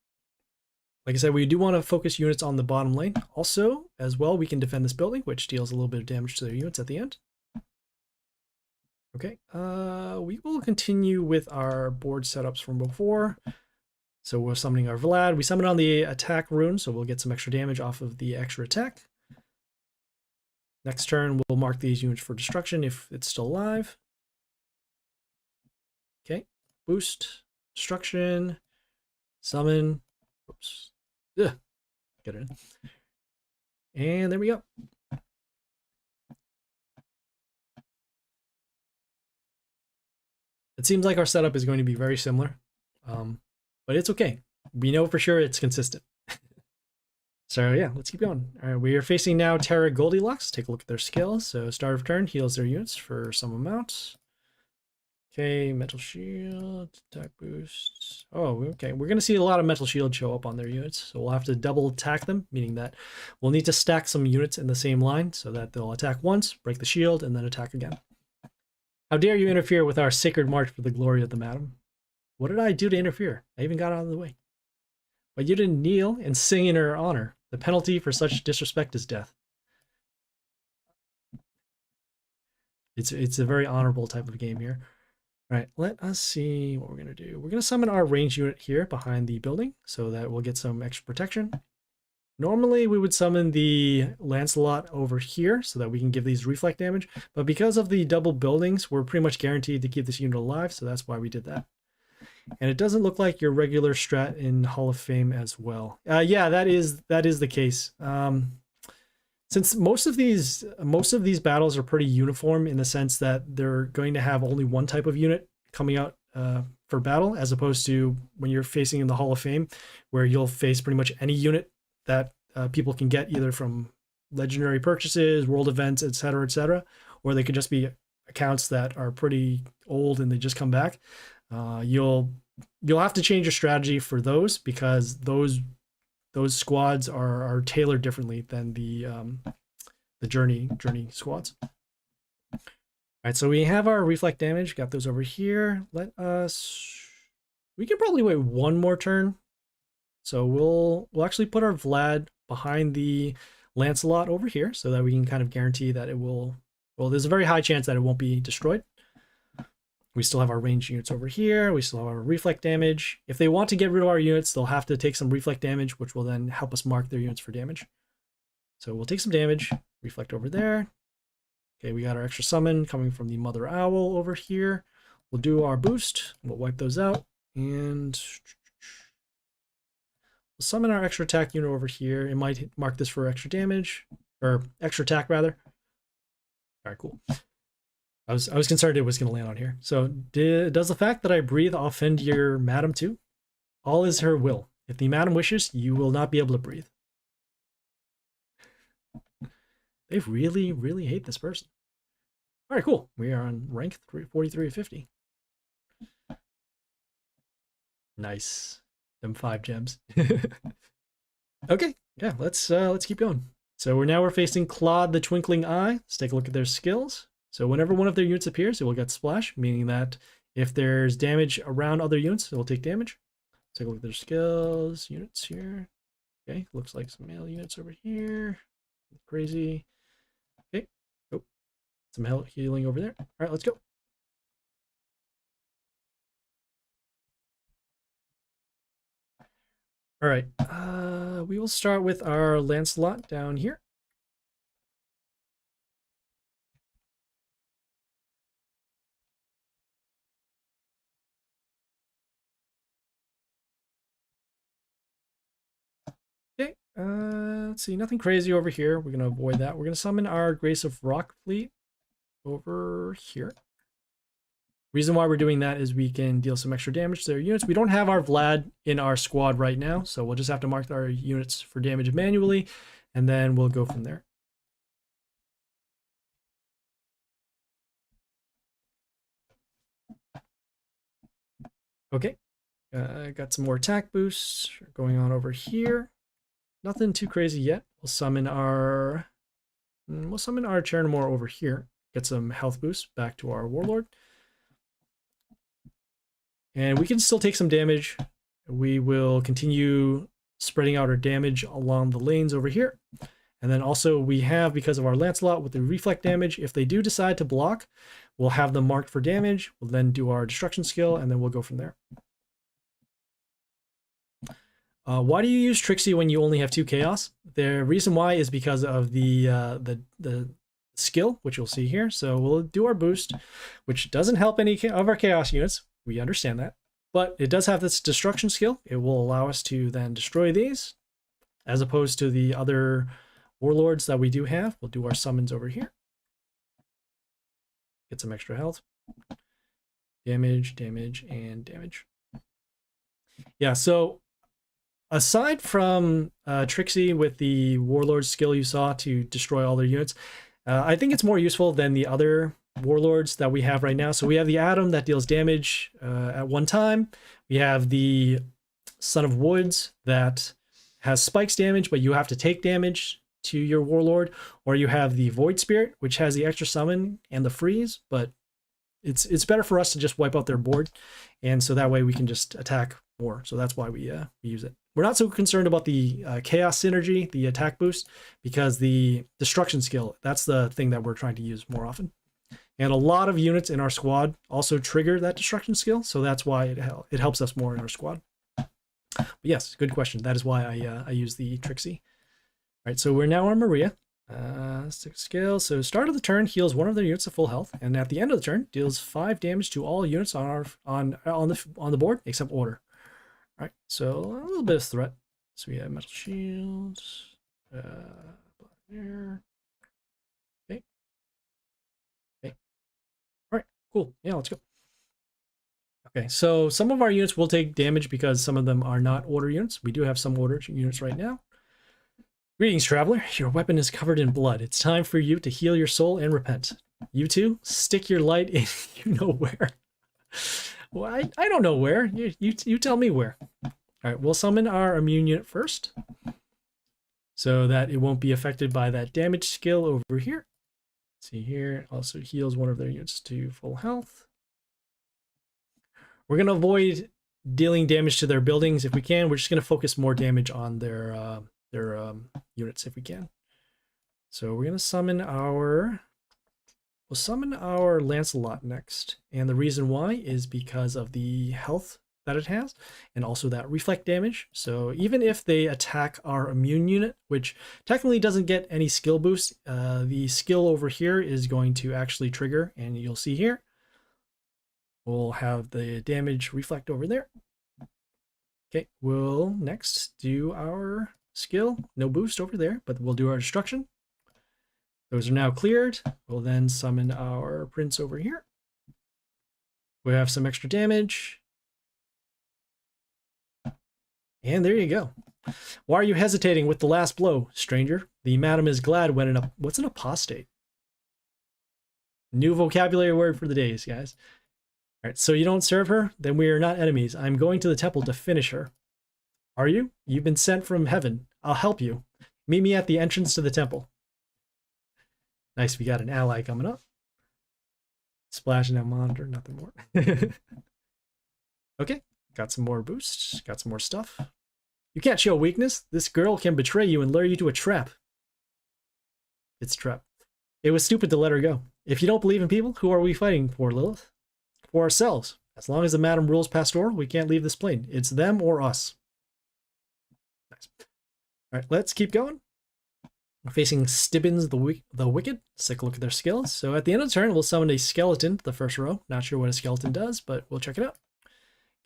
Like I said, we do want to focus units on the bottom lane. Also, as well, we can defend this building, which deals a little bit of damage to their units at the end. Okay, we will continue with our board setups from before. So we're summoning our Vlad. We summon on the attack rune, so we'll get some extra damage off of the extra attack. Next turn, we'll mark these units for destruction if it's still alive. Okay, boost, destruction, summon. Oops. Ugh. Get it in. And there we go. It seems like our setup is going to be very similar, but it's okay. We know for sure it's consistent. So yeah, let's keep going. All right, we are facing now Terra Goldilocks. Take a look at their skills. So start of turn, heals their units for some amount. Okay, mental shield, attack boost. Oh, okay. We're going to see a lot of mental shield show up on their units. So we'll have to double attack them, meaning that we'll need to stack some units in the same line so that they'll attack once, break the shield, and then attack again. How dare you interfere with our sacred march for the glory of the madam? What did I do to interfere? I even got out of the way. But you didn't kneel and sing in her honor. The penalty for such disrespect is death. It's a very honorable type of game here. All right, let us see what we're going to do. We're going to summon our range unit here behind the building so that we'll get some extra protection. Normally, we would summon the Lancelot over here so that we can give these reflect damage. But because of the double buildings, we're pretty much guaranteed to keep this unit alive, so that's why we did that. And it doesn't look like your regular strat in Hall of Fame as well. Yeah, that is the case. Since most of these battles are pretty uniform in the sense that they're going to have only one type of unit coming out for battle, as opposed to when you're facing in the Hall of Fame, where you'll face pretty much any unit that people can get either from legendary purchases, world events, etc., or they could just be accounts that are pretty old and they just come back, you'll have to change your strategy for those, because those squads are tailored differently than the journey squads. All right, so we have our reflect damage, got those over here. We can probably wait one more turn. So we'll actually put our Vlad behind the Lancelot over here so that we can kind of guarantee that it will, well, there's a very high chance that it won't be destroyed. We still have our ranged units over here. We still have our reflect damage. If they want to get rid of our units, they'll have to take some reflect damage, which will then help us mark their units for damage. So we'll take some damage, reflect over there. Okay, we got our extra summon coming from the Mother Owl over here. We'll do our boost. We'll wipe those out. And we'll summon our extra attack unit over here. It might mark this for extra damage, or extra attack rather. All right, cool. I was concerned it was going to land on here. So does the fact that I breathe offend your madam too? All is her will. If the madam wishes, you will not be able to breathe. They really, really hate this person. All right, cool. We are on rank 43 of 50. Nice. Them 5 gems. Okay, yeah, let's keep going. So we're facing Claude the Twinkling Eye. Let's take a look at their skills. So whenever one of their units appears, it will get splash, meaning that if there's damage around other units, it will take damage. Let's take a look at their skills, units here. Okay, looks like some male units over here. Crazy. Okay, oh, some healing over there. All right, let's go. All right, we will start with our Lancelot down here. Okay, let's see, nothing crazy over here. We're going to avoid that. We're going to summon our Grace of Rock Fleet over here. Reason why we're doing that is we can deal some extra damage to their units. We don't have our Vlad in our squad right now, so we'll just have to mark our units for damage manually, and then we'll go from there. Okay, got some more attack boosts going on over here. Nothing too crazy yet. We'll summon our Chernomore over here. Get some health boost back to our Warlord. And we can still take some damage. We will continue spreading out our damage along the lanes over here. And then also we have, because of our Lancelot with the reflect damage, if they do decide to block, we'll have them marked for damage. We'll then do our destruction skill, and then we'll go from there. Why do you use Trixie when you only have 2 chaos? The reason why is because of the skill, which you'll see here. So we'll do our boost, which doesn't help any of our chaos units. We understand that, but it does have this destruction skill. It will allow us to then destroy these, as opposed to the other warlords that we do have. We'll do our summons over here. Get some extra health. Damage, damage, and damage. Yeah, so aside from Trixie with the warlord skill you saw to destroy all their units, I think it's more useful than the other warlords that we have right now. So we have the Atom that deals damage at one time. We have the Son of Woods that has spikes damage, but you have to take damage to your warlord. Or you have the Void Spirit, which has the extra summon and the freeze, but it's better for us to just wipe out their board, and so that way we can just attack more. So that's why we use it. We're not so concerned about the chaos synergy, the attack boost, because the destruction skill, that's the thing that we're trying to use more often. And a lot of units in our squad also trigger that destruction skill, so that's why it helps us more in our squad. But yes, good question. That is why I use the Trixie. All right, so we're now on Maria. 6 skill. So start of the turn heals one of their units to full health, and at the end of the turn deals 5 damage to all units on the board except order. All right, so a little bit of threat. So we have metal shields. There. Okay. Okay. All right. Cool. Yeah, let's go. Okay, so some of our units will take damage because some of them are not order units. We do have some order units right now. Greetings, traveler. Your weapon is covered in blood. It's time for you to heal your soul and repent. You two, stick your light in you know where. Well, I don't know where. You tell me where. All right, we'll summon our immune unit first so that it won't be affected by that damage skill over here. See here, also heals one of their units to full health. We're going to avoid dealing damage to their buildings if we can. We're just going to focus more damage on their units if we can. So we're going to summon our... We'll summon our Lancelot next. And the reason why is because of the health that it has, and also that reflect damage. So even if they attack our immune unit, which technically doesn't get any skill boost, the skill over here is going to actually trigger, and you'll see here, we'll have the damage reflect over there. Okay, we'll next do our skill. No boost over there, but we'll do our destruction. Those are now cleared. We'll then summon our prince over here. We have some extra damage. And there you go. Why are you hesitating with the last blow, stranger? The madam is glad when what's an apostate? New vocabulary word for the days, guys. All right, so you don't serve her? Then we are not enemies. I'm going to the temple to finish her. Are you? You've been sent from heaven. I'll help you. Meet me at the entrance to the temple. Nice, we got an ally coming up. Splashing that monitor, nothing more. Okay, got some more boosts, got some more stuff. You can't show weakness. This girl can betray you and lure you to a trap. It's a trap. It was stupid to let her go. If you don't believe in people, who are we fighting for, Lilith? For ourselves. As long as the madam rules Pastor, we can't leave this plane. It's them or us. Nice. All right, let's keep going. We're facing Stibbins the Wicked. Let's take a look at their skills. So at the end of the turn, we'll summon a skeleton to the first row. Not sure what a skeleton does, but we'll check it out.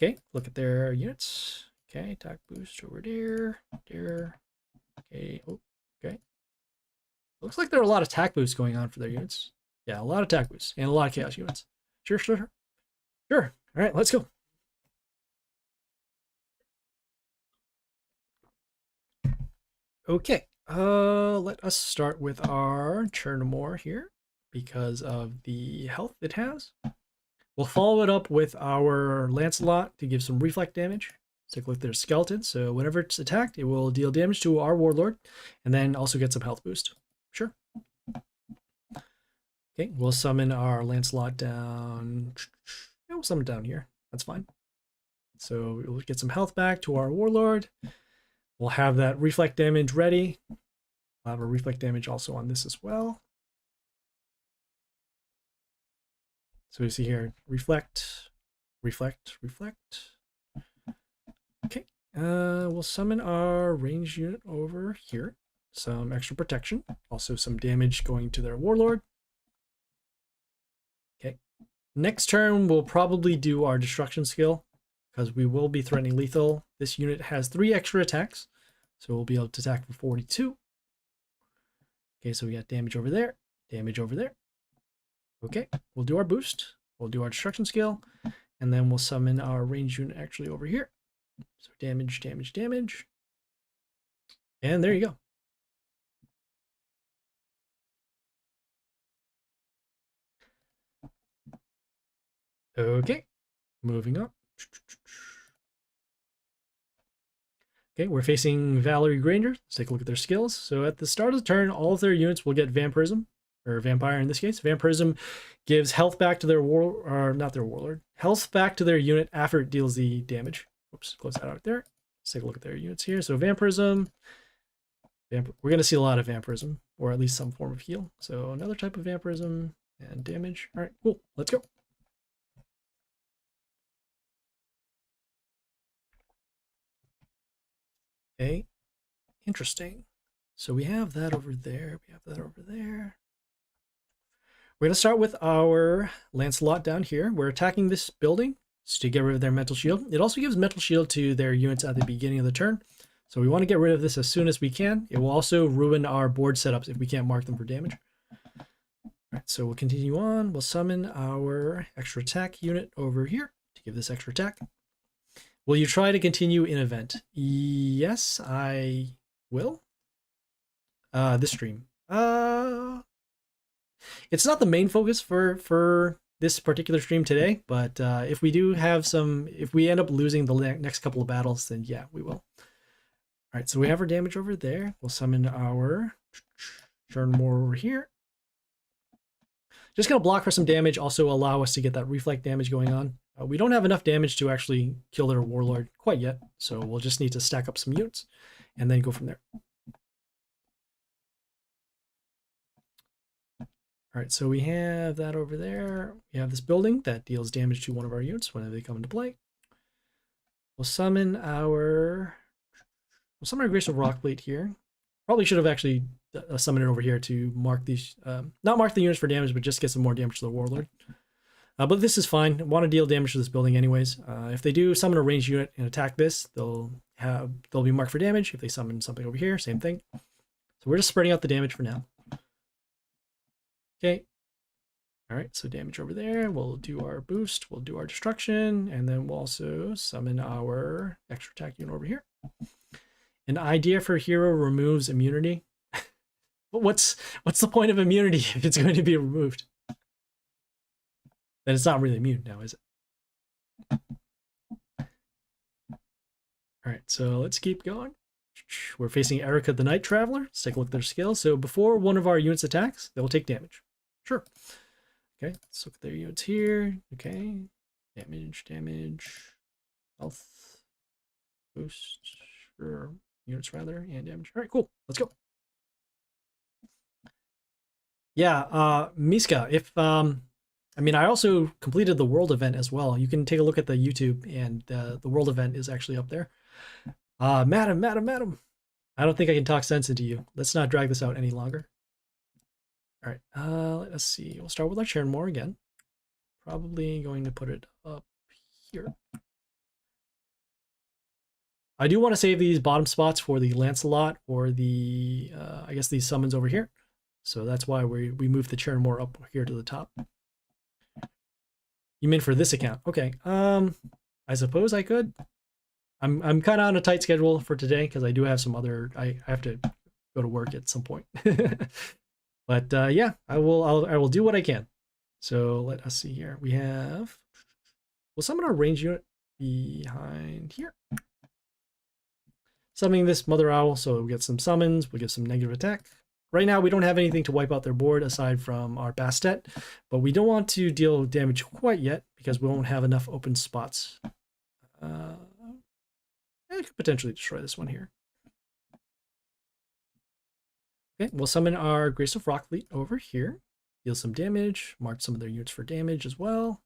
Okay, look at their units. Okay, attack boost over there. There. Okay. Oh, okay. Looks like there are a lot of attack boosts going on for their units. Yeah, a lot of attack boosts and a lot of chaos units. Sure. Sure. All right, let's go. Okay. Let us start with our Chernomore here because of the health it has. We'll follow it up with our Lancelot to give some reflect damage. Let's take a look at their skeleton. So whenever it's attacked, it will deal damage to our warlord and then also get some health boost. Sure. Okay, we'll summon our Lancelot down. Yeah, we'll summon down here. That's fine. So we'll get some health back to our warlord. We'll have that reflect damage ready. We'll have a reflect damage also on this as well. So you see here, reflect, reflect, reflect. Okay, we'll summon our ranged unit over here. Some extra protection, also some damage going to their warlord. Okay, next turn we'll probably do our destruction skill because we will be threatening lethal. This unit has 3 extra attacks, so we'll be able to attack for 42. Okay, so we got damage over there, damage over there. Okay, we'll do our boost, we'll do our destruction skill, and then we'll summon our ranged unit actually over here. So damage, damage, damage. And there you go. Okay, moving on. Okay, we're facing Valerie Granger. Let's take a look at their skills. So at the start of the turn, all of their units will get Vampirism, or Vampire in this case. Vampirism gives health back to their not their warlord. Health back to their unit after it deals the damage. Oops, close that out there. Let's take a look at their units here. So Vampirism. We're going to see a lot of Vampirism, or at least some form of heal. So another type of Vampirism and damage. All right, cool. Let's go. Okay, interesting. So we have that over there. We have that over there. We're going to start with our Lancelot down here. We're attacking this building to get rid of their mental shield. It also gives mental shield to their units at the beginning of the turn. So we want to get rid of this as soon as we can. It will also ruin our board setups if we can't mark them for damage. All right, so we'll continue on. We'll summon our extra attack unit over here to give this extra attack. Will you try to continue in event? Yes, I will. This stream. It's not the main focus for this particular stream today, but if we do have some, if we end up losing the next couple of battles, then yeah, we will. All right, so we have our damage over there. We'll summon our Churn more over here. Just gonna block for some damage, also allow us to get that reflect damage going on. We don't have enough damage to actually kill their warlord quite yet, so we'll just need to stack up some units and then go from there. All right, so we have that over there. We have this building that deals damage to one of our units whenever they come into play. We'll summon our Graceful Rockblade here. Probably should have actually summoned it over here to mark these, not mark the units for damage, but just get some more damage to the warlord. But this is fine. I want to deal damage to this building anyways. If they do summon a ranged unit and attack this, they'll be marked for damage. If they summon something over here, same thing. So we're just spreading out the damage for now. Okay. All right, so damage over there. We'll do our boost. We'll do our destruction, and then we'll also summon our extra attack unit over here. An idea for hero removes immunity. But what's the point of immunity if it's going to be removed? Then it's not really immune now, is it? All right, so let's keep going. We're facing Erica the Night Traveler. Let's take a look at their skills. So before one of our units attacks, they will take damage. Sure. Okay, let's look at their units here. Okay, damage, health, boost, sure, units rather, and damage. All right, cool. Let's go. Yeah, Miska, if I mean, I also completed the world event as well. You can take a look at the YouTube, and the world event is actually up there. Madam. I don't think I can talk sense into you. Let's not drag this out any longer. All right, let's see. We'll start with our Churn more again. Probably going to put it up here. I do want to save these bottom spots for the Lancelot or the, I guess these summons over here. So that's why we moved the Churn more up here to the top. You mean for this account? Okay. I suppose I could. I'm kind of on a tight schedule for today because I do have some other. I have to go to work at some point. But yeah, I will do what I can. So let us see here. We'll summon our range unit behind here. Summoning this Mother Owl, so we get some summons. We'll get some negative attack. Right now, we don't have anything to wipe out their board aside from our Bastet, but we don't want to deal damage quite yet because we won't have enough open spots. I could potentially destroy this one here. Okay, we'll summon our Grace of Rockfleet over here. Deal some damage, mark some of their units for damage as well.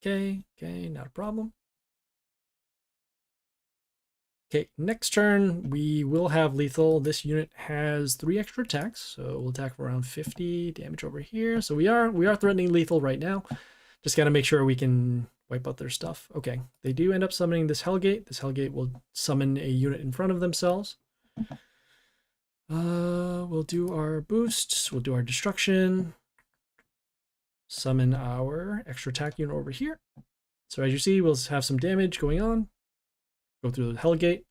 Okay, not a problem. Okay, next turn we will have lethal. This unit has 3 extra attacks, so we'll attack for around 50 damage over here. So we are threatening lethal right now. Just gotta make sure we can wipe out their stuff. Okay, they do end up summoning this Hellgate. This Hellgate will summon a unit in front of themselves. We'll do our boosts. We'll do our destruction. Summon our extra attack unit over here. So as you see, we'll have some damage going on. Go through the Hellgate.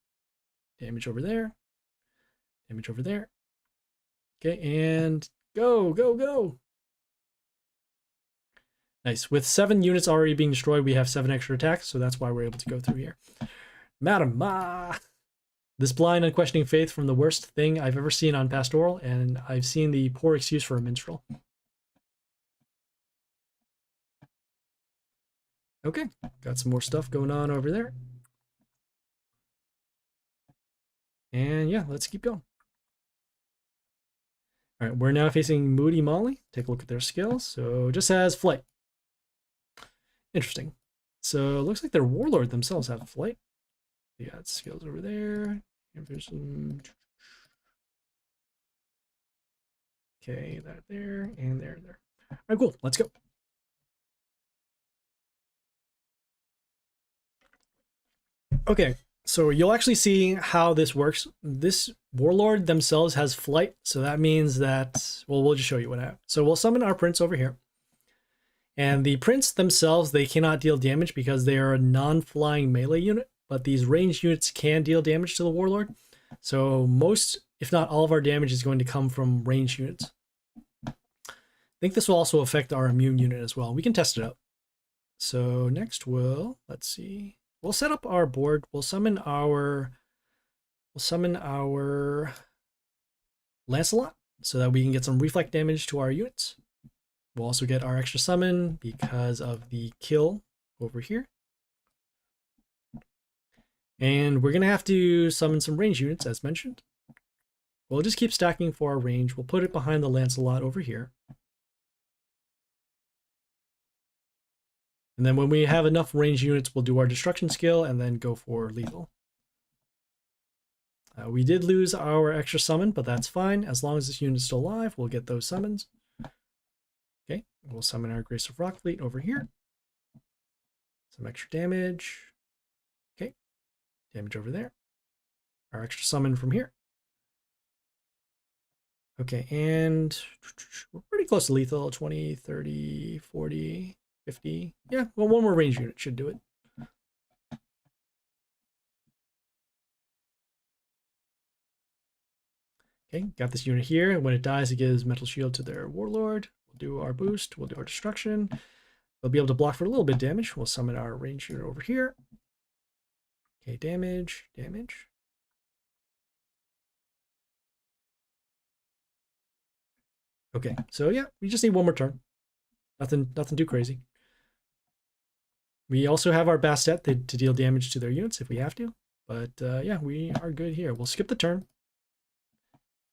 Damage over there. Damage over there. Okay, and go. Nice. With 7 units already being destroyed, we have 7 extra attacks, so that's why we're able to go through here. Madam, this blind, unquestioning faith from the worst thing I've ever seen on Pastoral, and I've seen the poor excuse for a minstrel. Okay, got some more stuff going on over there. And yeah, let's keep going. All right, we're now facing Moody Molly. Take a look at their skills. So just has flight. Interesting. So it looks like their warlord themselves have flight. They got skills over there. Okay, that there and there. All right, cool. Let's go. Okay, so you'll actually see how this works. This warlord themselves has flight, so that means that, well, we'll just show you what happens. So we'll summon our prince over here. And the prince themselves, they cannot deal damage because they are a non-flying melee unit, but these ranged units can deal damage to the warlord. So most if not all of our damage is going to come from ranged units. I think this will also affect our immune unit as well. We can test it out. So next let's see. We'll set up our board. We'll summon our Lancelot so that we can get some reflect damage to our units. We'll also get our extra summon because of the kill over here. And we're going to have to summon some range units, as mentioned. We'll just keep stacking for our range. We'll put it behind the Lancelot over here. And then when we have enough range units, we'll do our destruction skill and then go for lethal. We did lose our extra summon, but that's fine. As long as this unit's still alive, we'll get those summons. Okay, we'll summon our Grace of Rockfleet over here. Some extra damage. Okay, damage over there. Our extra summon from here. Okay, and we're pretty close to lethal. 20, 30, 40, 50. Yeah, well, one more range unit should do it. Okay, got this unit here. When it dies, it gives Mental Shield to their Warlord. We'll do our boost. We'll do our destruction. They'll be able to block for a little bit of damage. We'll summon our range unit over here. Okay, damage, damage. Okay, so yeah, we just need one more turn. Nothing too crazy. We also have our Bastet to deal damage to their units if we have to. But yeah, we are good here. We'll skip the turn.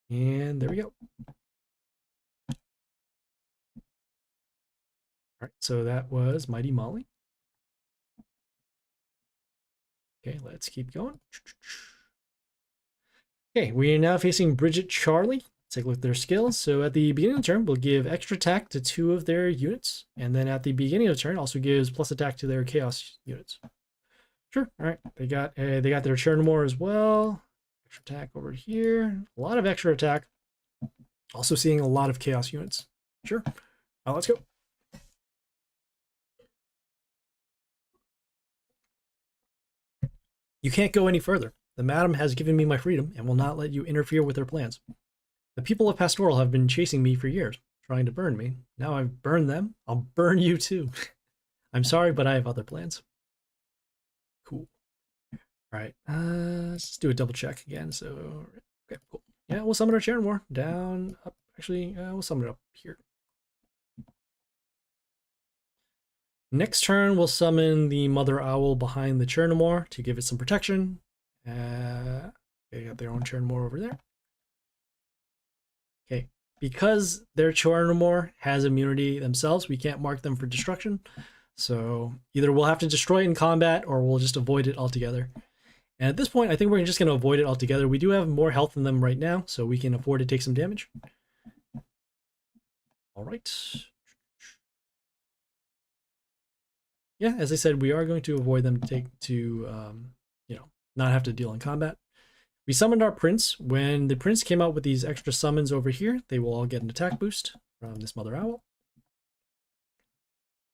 And there we go. All right, so that was Mighty Molly. Okay, let's keep going. Okay, we are now facing Bridget Charlie. Let's take a look at their skills. So at the beginning of the turn, we'll give extra attack to 2 of their units. And then at the beginning of the turn, also gives plus attack to their chaos units. Sure, all right. They got their Chernomore as well. Extra attack over here. A lot of extra attack. Also seeing a lot of chaos units. Sure. Let's go. You can't go any further. The madam has given me my freedom and will not let you interfere with her plans. The people of Pastoral have been chasing me for years, trying to burn me. Now I've burned them. I'll burn you too. I'm sorry, but I have other plans. Cool. All right. Let's just do a double check again. So, okay, cool. Yeah, we'll summon our Chernomore down, up. Actually, we'll summon it up here. Next turn, we'll summon the Mother Owl behind the Chernomore to give it some protection. They got their own Chernomore over there. Okay, because their Chernomore has immunity themselves, we can't mark them for destruction. So either we'll have to destroy it in combat or we'll just avoid it altogether. And at this point, I think we're just going to avoid it altogether. We do have more health than them right now, so we can afford to take some damage. All right. Yeah, as I said, we are going to avoid them not have to deal in combat. We summoned our prince. When the prince came out with these extra summons over here, they will all get an attack boost from this Mother Owl.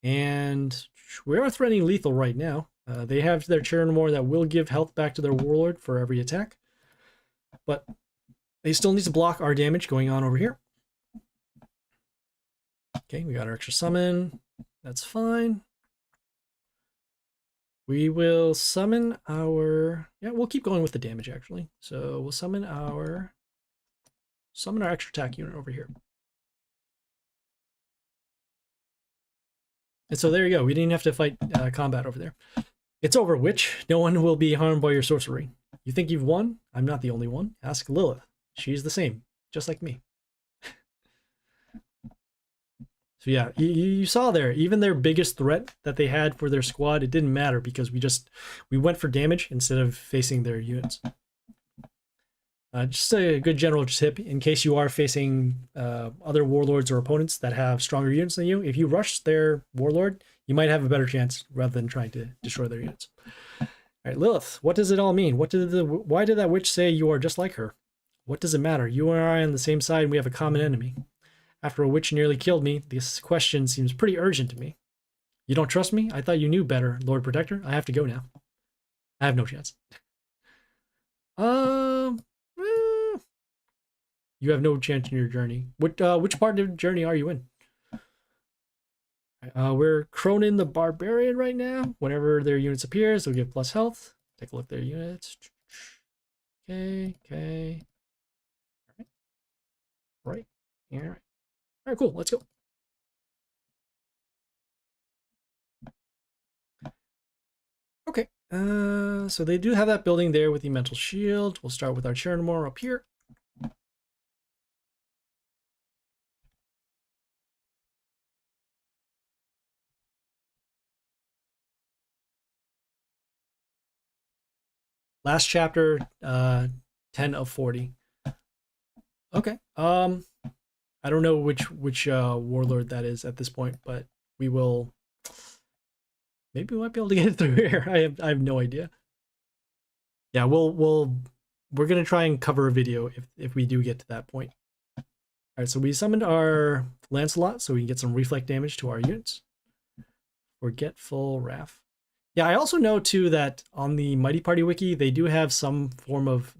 And we are threatening lethal right now. They have their Chernomore that will give health back to their Warlord for every attack. But they still need to block our damage going on over here. Okay, we got our extra summon. That's fine. We will summon our... Yeah, we'll keep going with the damage, actually. So we'll summon our extra attack unit over here. And so there you go. We didn't have to fight combat over there. It's over, witch. No one will be harmed by your sorcery. You think you've won? I'm not the only one. Ask Lilith. She's the same, just like me. So yeah, you saw there, even their biggest threat that they had for their squad, it didn't matter because we went for damage instead of facing their units. Just a good general tip in case you are facing other warlords or opponents that have stronger units than you. If you rush their warlord, you might have a better chance rather than trying to destroy their units. All right, Lilith, what does it all mean? Why did that witch say you are just like her? What does it matter? You and I are on the same side and we have a common enemy. After a witch nearly killed me, this question seems pretty urgent to me. You don't trust me? I thought you knew better, Lord Protector. I have to go now. I have no chance. You have no chance in your journey. Which part of the journey are you in? We're Cronin the Barbarian right now. Whenever their units appears, they'll give plus health. Take a look at their units. Okay, okay. All right. All right. All right, cool. Let's go. Okay. So they do have that building there with the mental shield. We'll start with our Chernomore up here. Last chapter, 10 of 40. Okay. I don't know which warlord that is at this point, but we will. Maybe we might be able to get it through here. I have no idea. Yeah, we're gonna try and cover a video if we do get to that point. All right, so we summoned our Lancelot so we can get some reflect damage to our units. Forgetful Wrath. Yeah, I also know too that on the Mighty Party wiki they do have some form of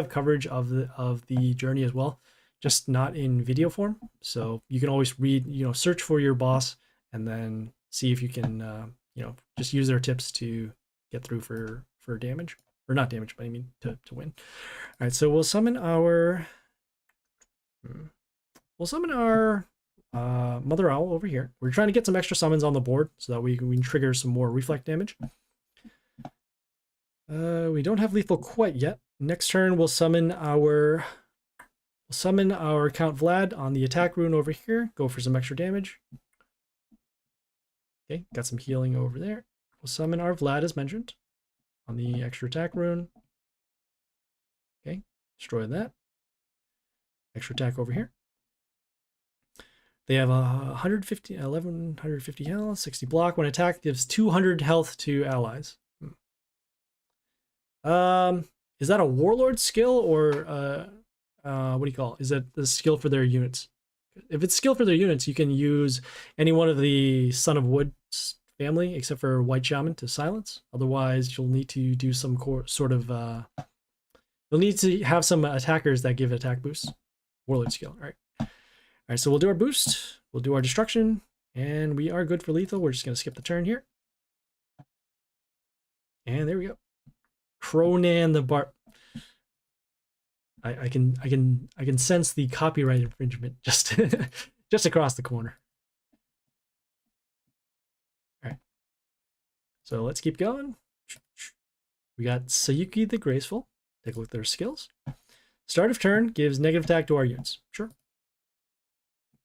coverage of the journey as well, just not in video form. So you can always read, search for your boss and then see if you can just use their tips to get through for damage, or not damage, but I mean to win. All right, so we'll summon our Mother Owl over here. We're trying to get some extra summons on the board so that we can trigger some more reflect damage. We don't have lethal quite yet. Next turn we'll summon our Count Vlad on the attack rune over here. Go for some extra damage. Okay, got some healing over there. We'll summon our Vlad as mentioned on the extra attack rune. Okay, destroy that. Extra attack over here. They have 1150 health, 60 block. When attacked, gives 200 health to allies. Is that a warlord skill or what do you call it? Is that the skill for their units? If it's skill for their units, you can use any one of the Son of Wood's family except for White Shaman to silence. Otherwise, you'll need to do some you'll need to have some attackers that give attack boosts. Warlord skill. All right. All right, so we'll do our boost, we'll do our destruction, and we are good for lethal. We're just going to skip the turn here. And there we go. Cronan the Bar. I can sense the copyright infringement just just across the corner. All right. So let's keep going. We got Sayuki the Graceful. Take a look at their skills. Start of turn gives negative attack to our units. Sure.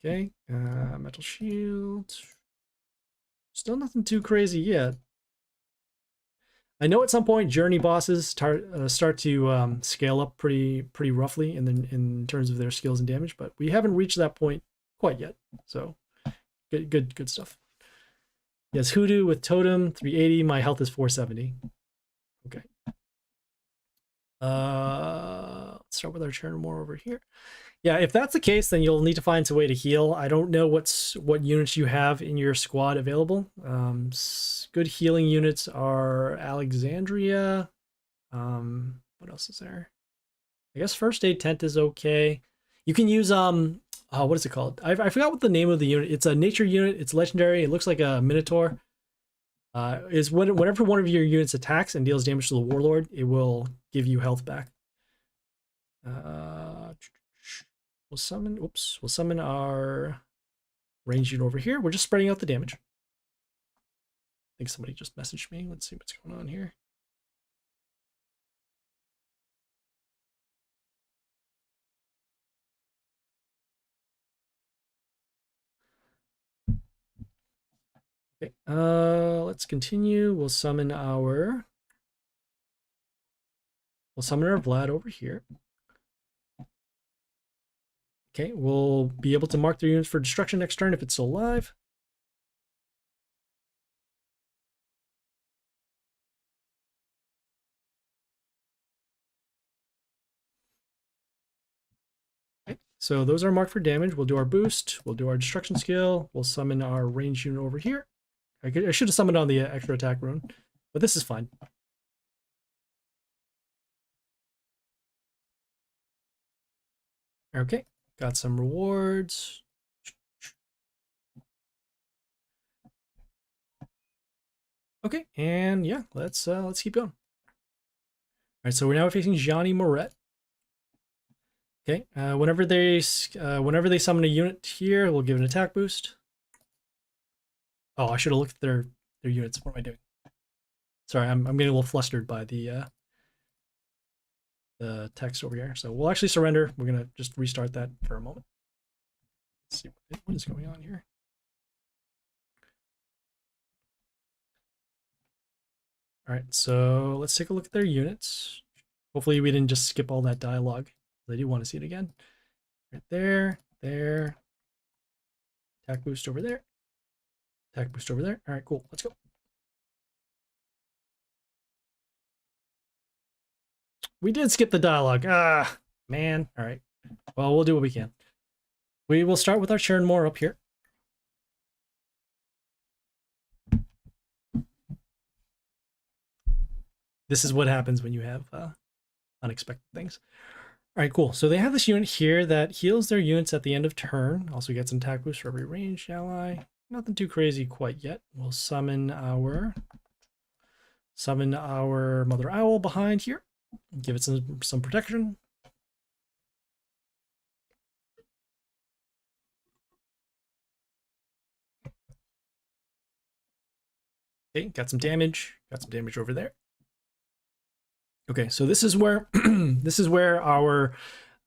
Okay, metal shield. Still nothing too crazy yet. I know at some point journey bosses start to scale up pretty roughly in terms of their skills and damage, but we haven't reached that point quite yet. So good stuff. Yes, Hoodoo with Totem 380. My health is 470. Okay. Let's start with our Chernomore over here. Yeah, if that's the case, then you'll need to find some way to heal. I don't know what units you have in your squad available. Good healing units are Alexandria. What else is there? I guess First Aid Tent is okay. You can use what is it called? I forgot what the name of the unit. It's a nature unit. It's legendary. It looks like a Minotaur. Is whenever one of your units attacks and deals damage to the warlord, it will give you health back. We'll summon our range unit over here. We're just spreading out the damage. I think somebody just messaged me. Let's see what's going on here. Okay, let's continue. We'll summon our Vlad over here. Okay, we'll be able to mark their units for destruction next turn if it's still alive. Okay, so those are marked for damage. We'll do our boost. We'll do our destruction skill. We'll summon our range unit over here. I should have summoned on the extra attack rune, but this is fine. Okay, got some rewards. Okay, and yeah, let's keep going. All right, so we're now facing Johnny Moret. Okay, whenever they summon a unit here, we'll give an attack boost. Oh, I should have looked at their units. What am I doing? Sorry, I'm getting a little flustered by the text over here. So we'll actually surrender. We're gonna just restart that for a moment. Let's see what is going on here. All right, so let's take a look at their units. Hopefully we didn't just skip all that dialogue. I do want to see it again. Right there, there. Attack boost over there. Attack boost over there. All right, cool. Let's go. We did skip the dialogue. Ah, man. All right. Well, we'll do what we can. We will start with our churn more up here. This is what happens when you have unexpected things. All right, cool. So they have this unit here that heals their units at the end of turn. Also gets an attack boost for every ranged ally. Nothing too crazy quite yet. We'll summon our Mother Owl behind here. Give it some protection. Okay, got some damage. Got some damage over there. Okay, so this is where this is where our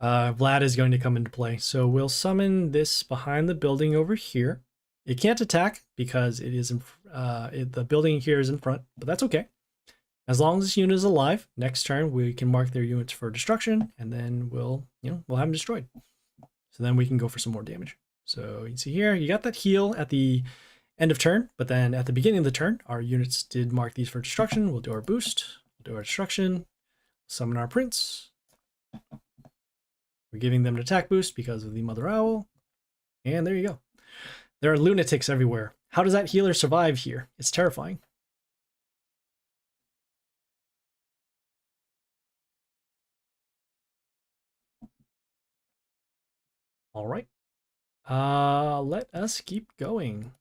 Vlad is going to come into play. So we'll summon this behind the building over here. It can't attack because it is the building here is in front, but that's okay. As long as this unit is alive, next turn we can mark their units for destruction, and then we'll have them destroyed. So then we can go for some more damage. So you can see here, you got that heal at the end of turn, but then at the beginning of the turn, our units did mark these for destruction. We'll do our boost, we'll do our destruction, summon our prince. We're giving them an attack boost because of the Mother Owl. And there you go. There are lunatics everywhere. How does that healer survive here? It's terrifying. All right. Let us keep going.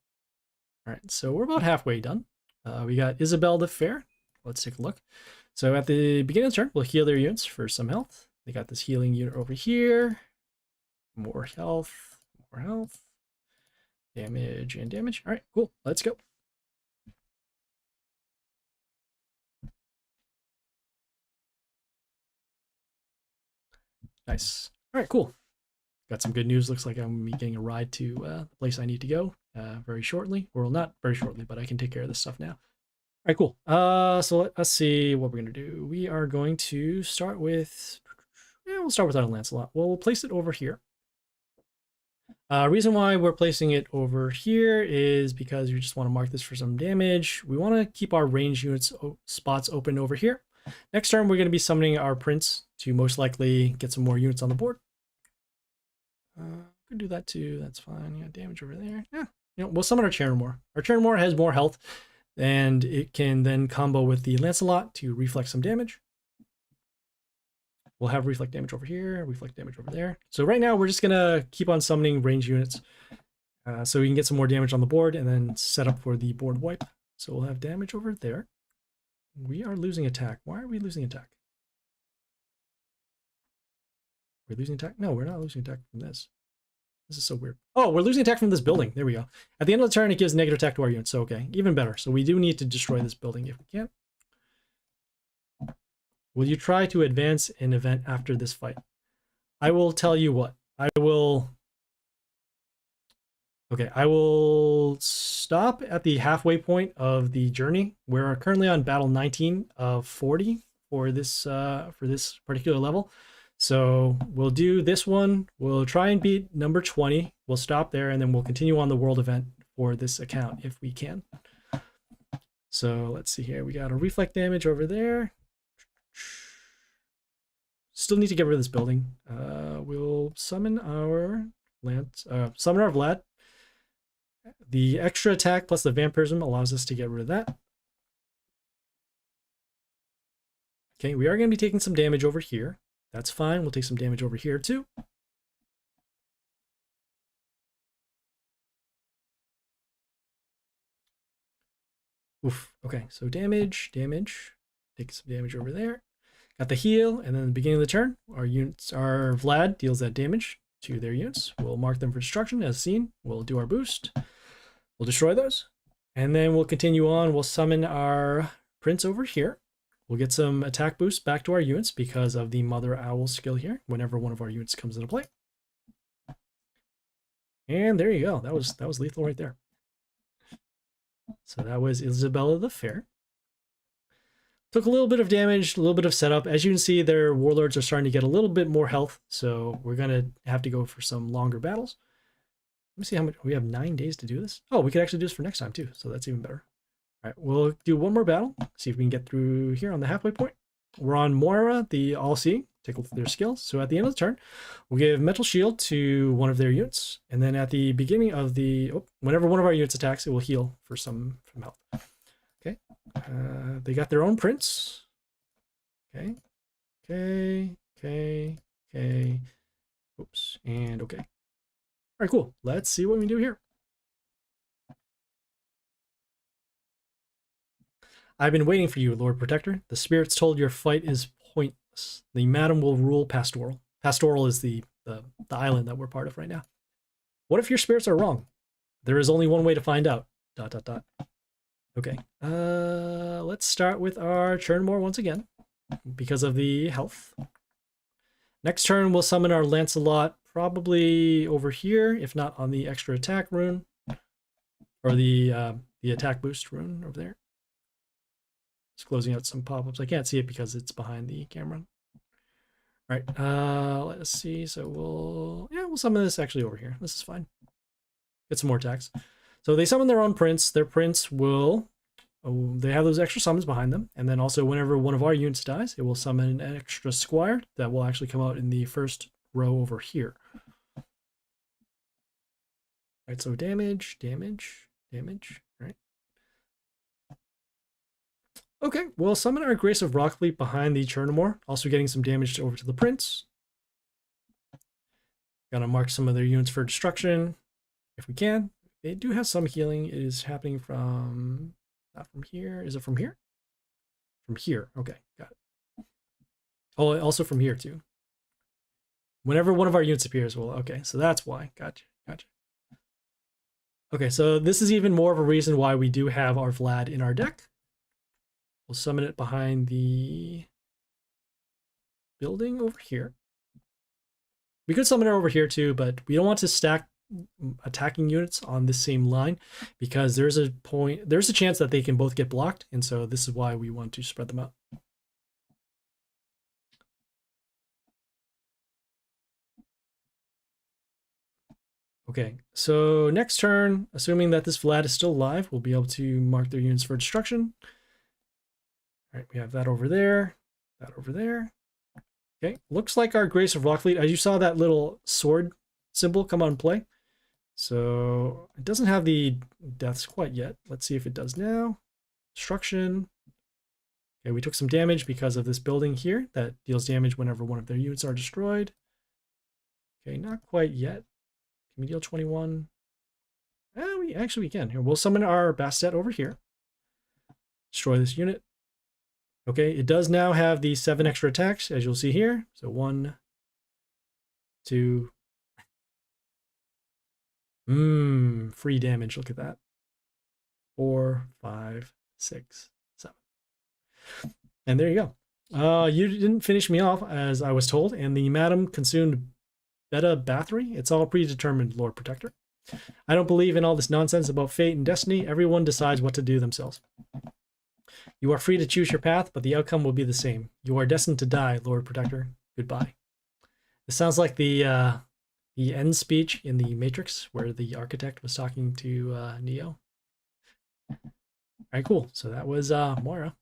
All right, so we're about halfway done. We got Isabel the Fair. Let's take a look. So at the beginning of the turn, we'll heal their units for some health. They got this healing unit over here. More health, more health. Damage and damage. All right, cool. Let's go. Nice. All right, cool. Got some good news. Looks like I'm going to be getting a ride to the place I need to go very shortly. Or not very shortly, but I can take care of this stuff now. All right, cool. So let's see what we're going to do. We are going to start with... Yeah, we'll start with Idle Lancelot. We'll place it over here. Reason why we're placing it over here is because you just want to mark this for some damage. We want to keep our range units spots open over here. Next turn, we're going to be summoning our prince to most likely get some more units on the board. Could do that too. That's fine. Yeah, damage over there. Yeah, we'll summon our Chernomore. Our Chernomore has more health, and it can then combo with the Lancelot to reflect some damage. We'll have reflect damage over here, reflect damage over there. So right now we're just gonna keep on summoning range units so we can get some more damage on the board and then set up for the board wipe. So we'll have damage over there. We are losing attack. Why are we losing attack? We're losing attack? No, we're not losing attack from this. This is so weird. Oh, we're losing attack from this building. There we go. At the end of the turn, it gives negative attack to our units. So okay, even better. So we do need to destroy this building if we can. Will you try to advance an event after this fight? I will tell you what. I will stop at the halfway point of the journey. We're currently on battle 19 of 40 for this particular level. So we'll do this one. We'll try and beat number 20. We'll stop there, and then we'll continue on the world event for this account if we can. So let's see here. We got a reflect damage over there. Still need to get rid of this building. We'll summon our Vlad. The extra attack plus the vampirism allows us to get rid of that. Okay, we are going to be taking some damage over here. That's fine. We'll take some damage over here too. Oof. Okay, so damage. Take some damage over there. Got the heal, and then at the beginning of the turn, our Vlad deals that damage to their units. We'll mark them for destruction as seen. We'll do our boost. We'll destroy those. And then we'll continue on. We'll summon our prince over here. We'll get some attack boost back to our units because of the Mother Owl skill here whenever one of our units comes into play. And there you go. That was lethal right there. So that was Isabella the Fair. Took a little bit of damage, a little bit of setup. As you can see, their warlords are starting to get a little bit more health, so we're going to have to go for some longer battles. Let me see how much. We have 9 days to do this. Oh, we could actually do this for next time too, so that's even better. All right, we'll do one more battle, see if we can get through here on the halfway point. We're on Moira, the All-Seeing. Take a look at their skills. So at the end of the turn, we'll give Mental Shield to one of their units, and then at the beginning of the, whenever one of our units attacks, it will heal for some health. Okay, they got their own prince. Okay, oops, and okay. All right, cool. Let's see what we do here. I've been waiting for you, Lord Protector. The spirits told your fight is pointless. The madam will rule Pastoral. Pastoral is the island that we're part of right now. What if your spirits are wrong? There is only one way to find out. ... Okay. Let's start with our Churnmore once again because of the health. Next turn, we'll summon our Lancelot probably over here, if not on the extra attack rune or the attack boost rune over there. Just closing out some pop-ups. I can't see it because it's behind the camera. All right, let's see. So we'll summon this actually over here. This is fine. Get some more attacks. So they summon their own prince. Their prince will, they have those extra summons behind them. And then also whenever one of our units dies, it will summon an extra squire that will actually come out in the first row over here. All right, so damage. All right. Okay, we'll summon our Grace of Rockfleet behind the Churnmore, also getting some damage over to the prince. Gonna mark some of their units for destruction if we can. They do have some healing. It is happening from, not from here. Is it from here? From here. Okay, got it. Oh, also from here too. Whenever one of our units appears, well, okay, so that's why. Gotcha. Okay, so this is even more of a reason why we do have our Vlad in our deck. We'll summon it behind the building over here. We could summon it over here too, but we don't want to stack attacking units on this same line because there's a chance that they can both get blocked, and so this is why we want to spread them out. Okay, so next turn, assuming that this Vlad is still alive, we'll be able to mark their units for destruction. All right, we have that over there, that over there. Okay, looks like our Grace of Rockfleet, as you saw that little sword symbol come on play. So it doesn't have the deaths quite yet. Let's see if it does now. Destruction. Okay, we took some damage because of this building here that deals damage whenever one of their units are destroyed. Okay, not quite yet. Can we deal 21? We can. Here, we'll summon our Bastet over here. Destroy this unit. Okay, it does now have the 7 extra attacks, as you'll see here. So 1, 2. Free damage. Look at that. 4, 5, 6, 7. And there you go. You didn't finish me off, as I was told, and the madam consumed Beta Bathory. It's all predetermined, Lord Protector. I don't believe in all this nonsense about fate and destiny. Everyone decides what to do themselves. You are free to choose your path, but the outcome will be the same. You are destined to die, Lord Protector. Goodbye. This sounds like the end speech in the Matrix, where the architect was talking to Neo. All right, cool. So that was Moira.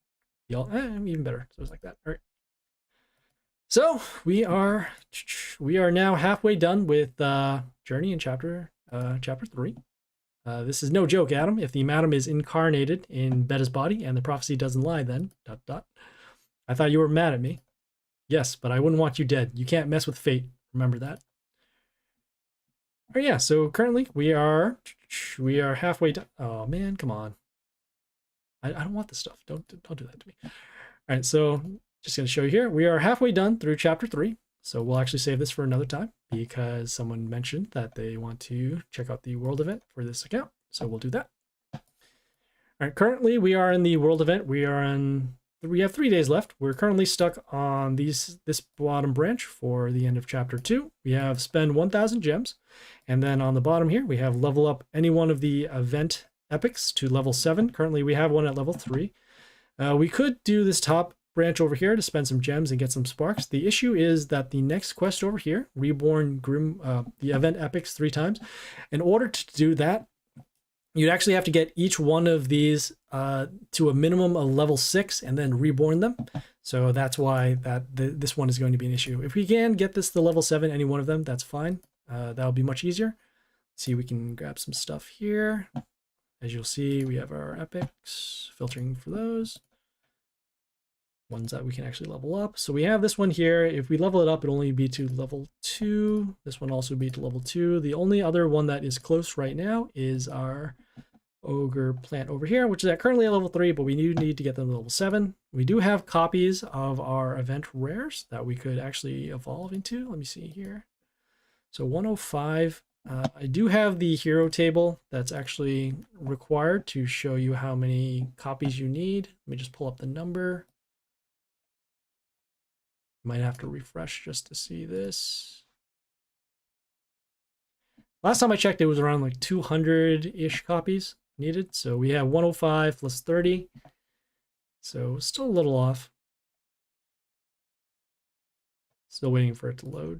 Even better. So it was like that. All right. So we are now halfway done with Journey in chapter 3. This is no joke, Adam. If the madam is incarnated in Beta's body and the prophecy doesn't lie, then ... I thought you were mad at me. Yes, but I wouldn't want you dead. You can't mess with fate. Remember that. Oh yeah. So currently we are halfway done. Oh man, come on. I don't want this stuff. Don't do that to me. All right, so just going to show you here. We are halfway done through chapter 3. So we'll actually save this for another time because someone mentioned that they want to check out the world event for this account. So we'll do that. All right, currently we are in the world event. We have 3 days left. We're currently stuck on this bottom branch for the end of chapter 2. We have spend 1,000 gems. And then on the bottom here, we have level up any one of the event epics to level 7. Currently we have one at level 3. We could do this top branch over here to spend some gems and get some sparks. The issue is that the next quest over here, Reborn Grim, the event epics 3 times. In order to do that, you'd actually have to get each one of these to a minimum of level 6 and then reborn them. So that's why this one is going to be an issue. If we can get this to level 7, any one of them, that's fine. That'll be much easier. Let's see, we can grab some stuff here. As you'll see, we have our epics, filtering for those. Ones that we can actually level up. So we have this one here. If we level it up, it'll only be to level 2. This one also be to level 2. The only other one that is close right now is our ogre plant over here, which is currently at level 3, but we need to get them to level 7. We do have copies of our event rares that we could actually evolve into. Let me see here. So 105. I do have the hero table that's actually required to show you how many copies you need. Let me just pull up the number. Might have to refresh just to see this. Last time I checked, it was around like 200-ish copies needed. So we have 105 plus 30. So still a little off. Still waiting for it to load.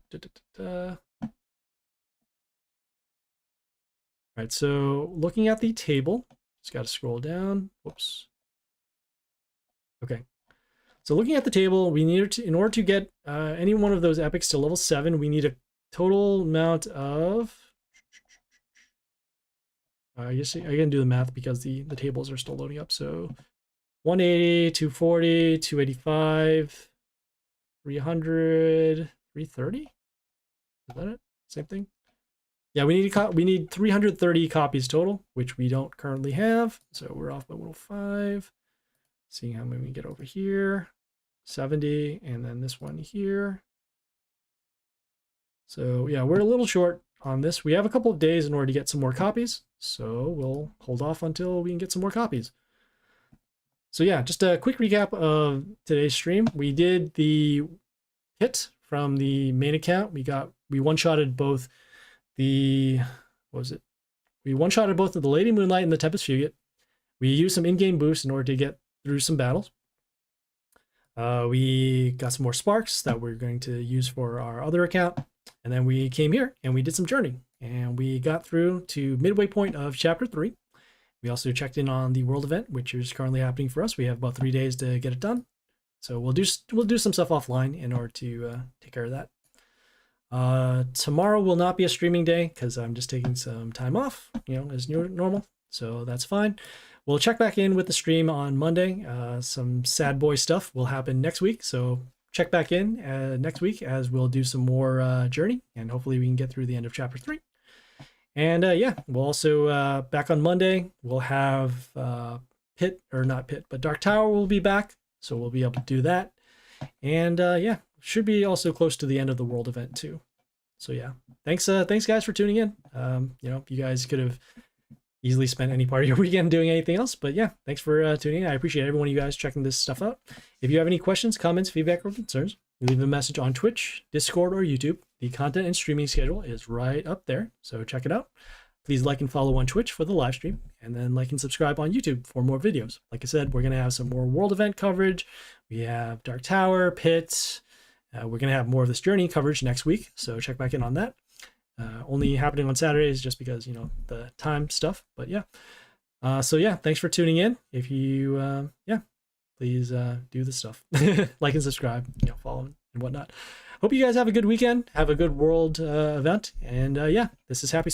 All right, so looking at the table, just got to scroll down. Whoops. Okay. So looking at the table, we need to, in order to get any one of those epics to level 7, we need a total amount of, I guess I can do the math because the tables are still loading up. So 180, 240, 285, 300, 330? Is that it? Same thing? Yeah, we need 330 copies total, which we don't currently have. So we're off by 105. Seeing how many we get over here, 70, and then this one here. So yeah, we're a little short on this. We have a couple of days in order to get some more copies, so we'll hold off until we can get some more copies. So yeah, just a quick recap of today's stream. We did the hit from the main account. We one-shotted both the, what was it? We one-shotted both of the Lady Moonlight and the Tempest Fugate. We used some in-game boosts in order to get through some battles. We got some more sparks that we're going to use for our other account. And then we came here and we did some journey. And we got through to midway point of chapter 3. We also checked in on the world event, which is currently happening for us. We have about 3 days to get it done. So we'll do some stuff offline in order to take care of that. Tomorrow will not be a streaming day because I'm just taking some time off, as normal. So that's fine. We'll check back in with the stream on Monday. Some sad boy stuff will happen next week. So check back in next week as we'll do some more journey. And hopefully we can get through the end of chapter 3. And yeah, we'll also, back on Monday, we'll have Pit, or not Pit, but Dark Tower will be back. So we'll be able to do that. And yeah, should be also close to the end of the world event too. So yeah, thanks guys for tuning in. You guys could have easily spent any part of your weekend doing anything else, but yeah, thanks for tuning in. I appreciate every one of you guys checking this stuff out. If you have any questions, comments, feedback, or concerns, leave a message on Twitch, Discord, or YouTube. The content and streaming schedule is right up there, so check it out. Please like and follow on Twitch for the live stream, and then like and subscribe on YouTube for more videos. Like I said, we're going to have some more world event coverage. We have Dark Tower, Pit. We're going to have more of this journey coverage next week, so check back in on that. Only happening on Saturdays just because, the time stuff, but yeah. So yeah, thanks for tuning in. If you, please do the stuff. Like and subscribe, follow and whatnot. Hope you guys have a good weekend. Have a good world event. And yeah, this is Happy Spot.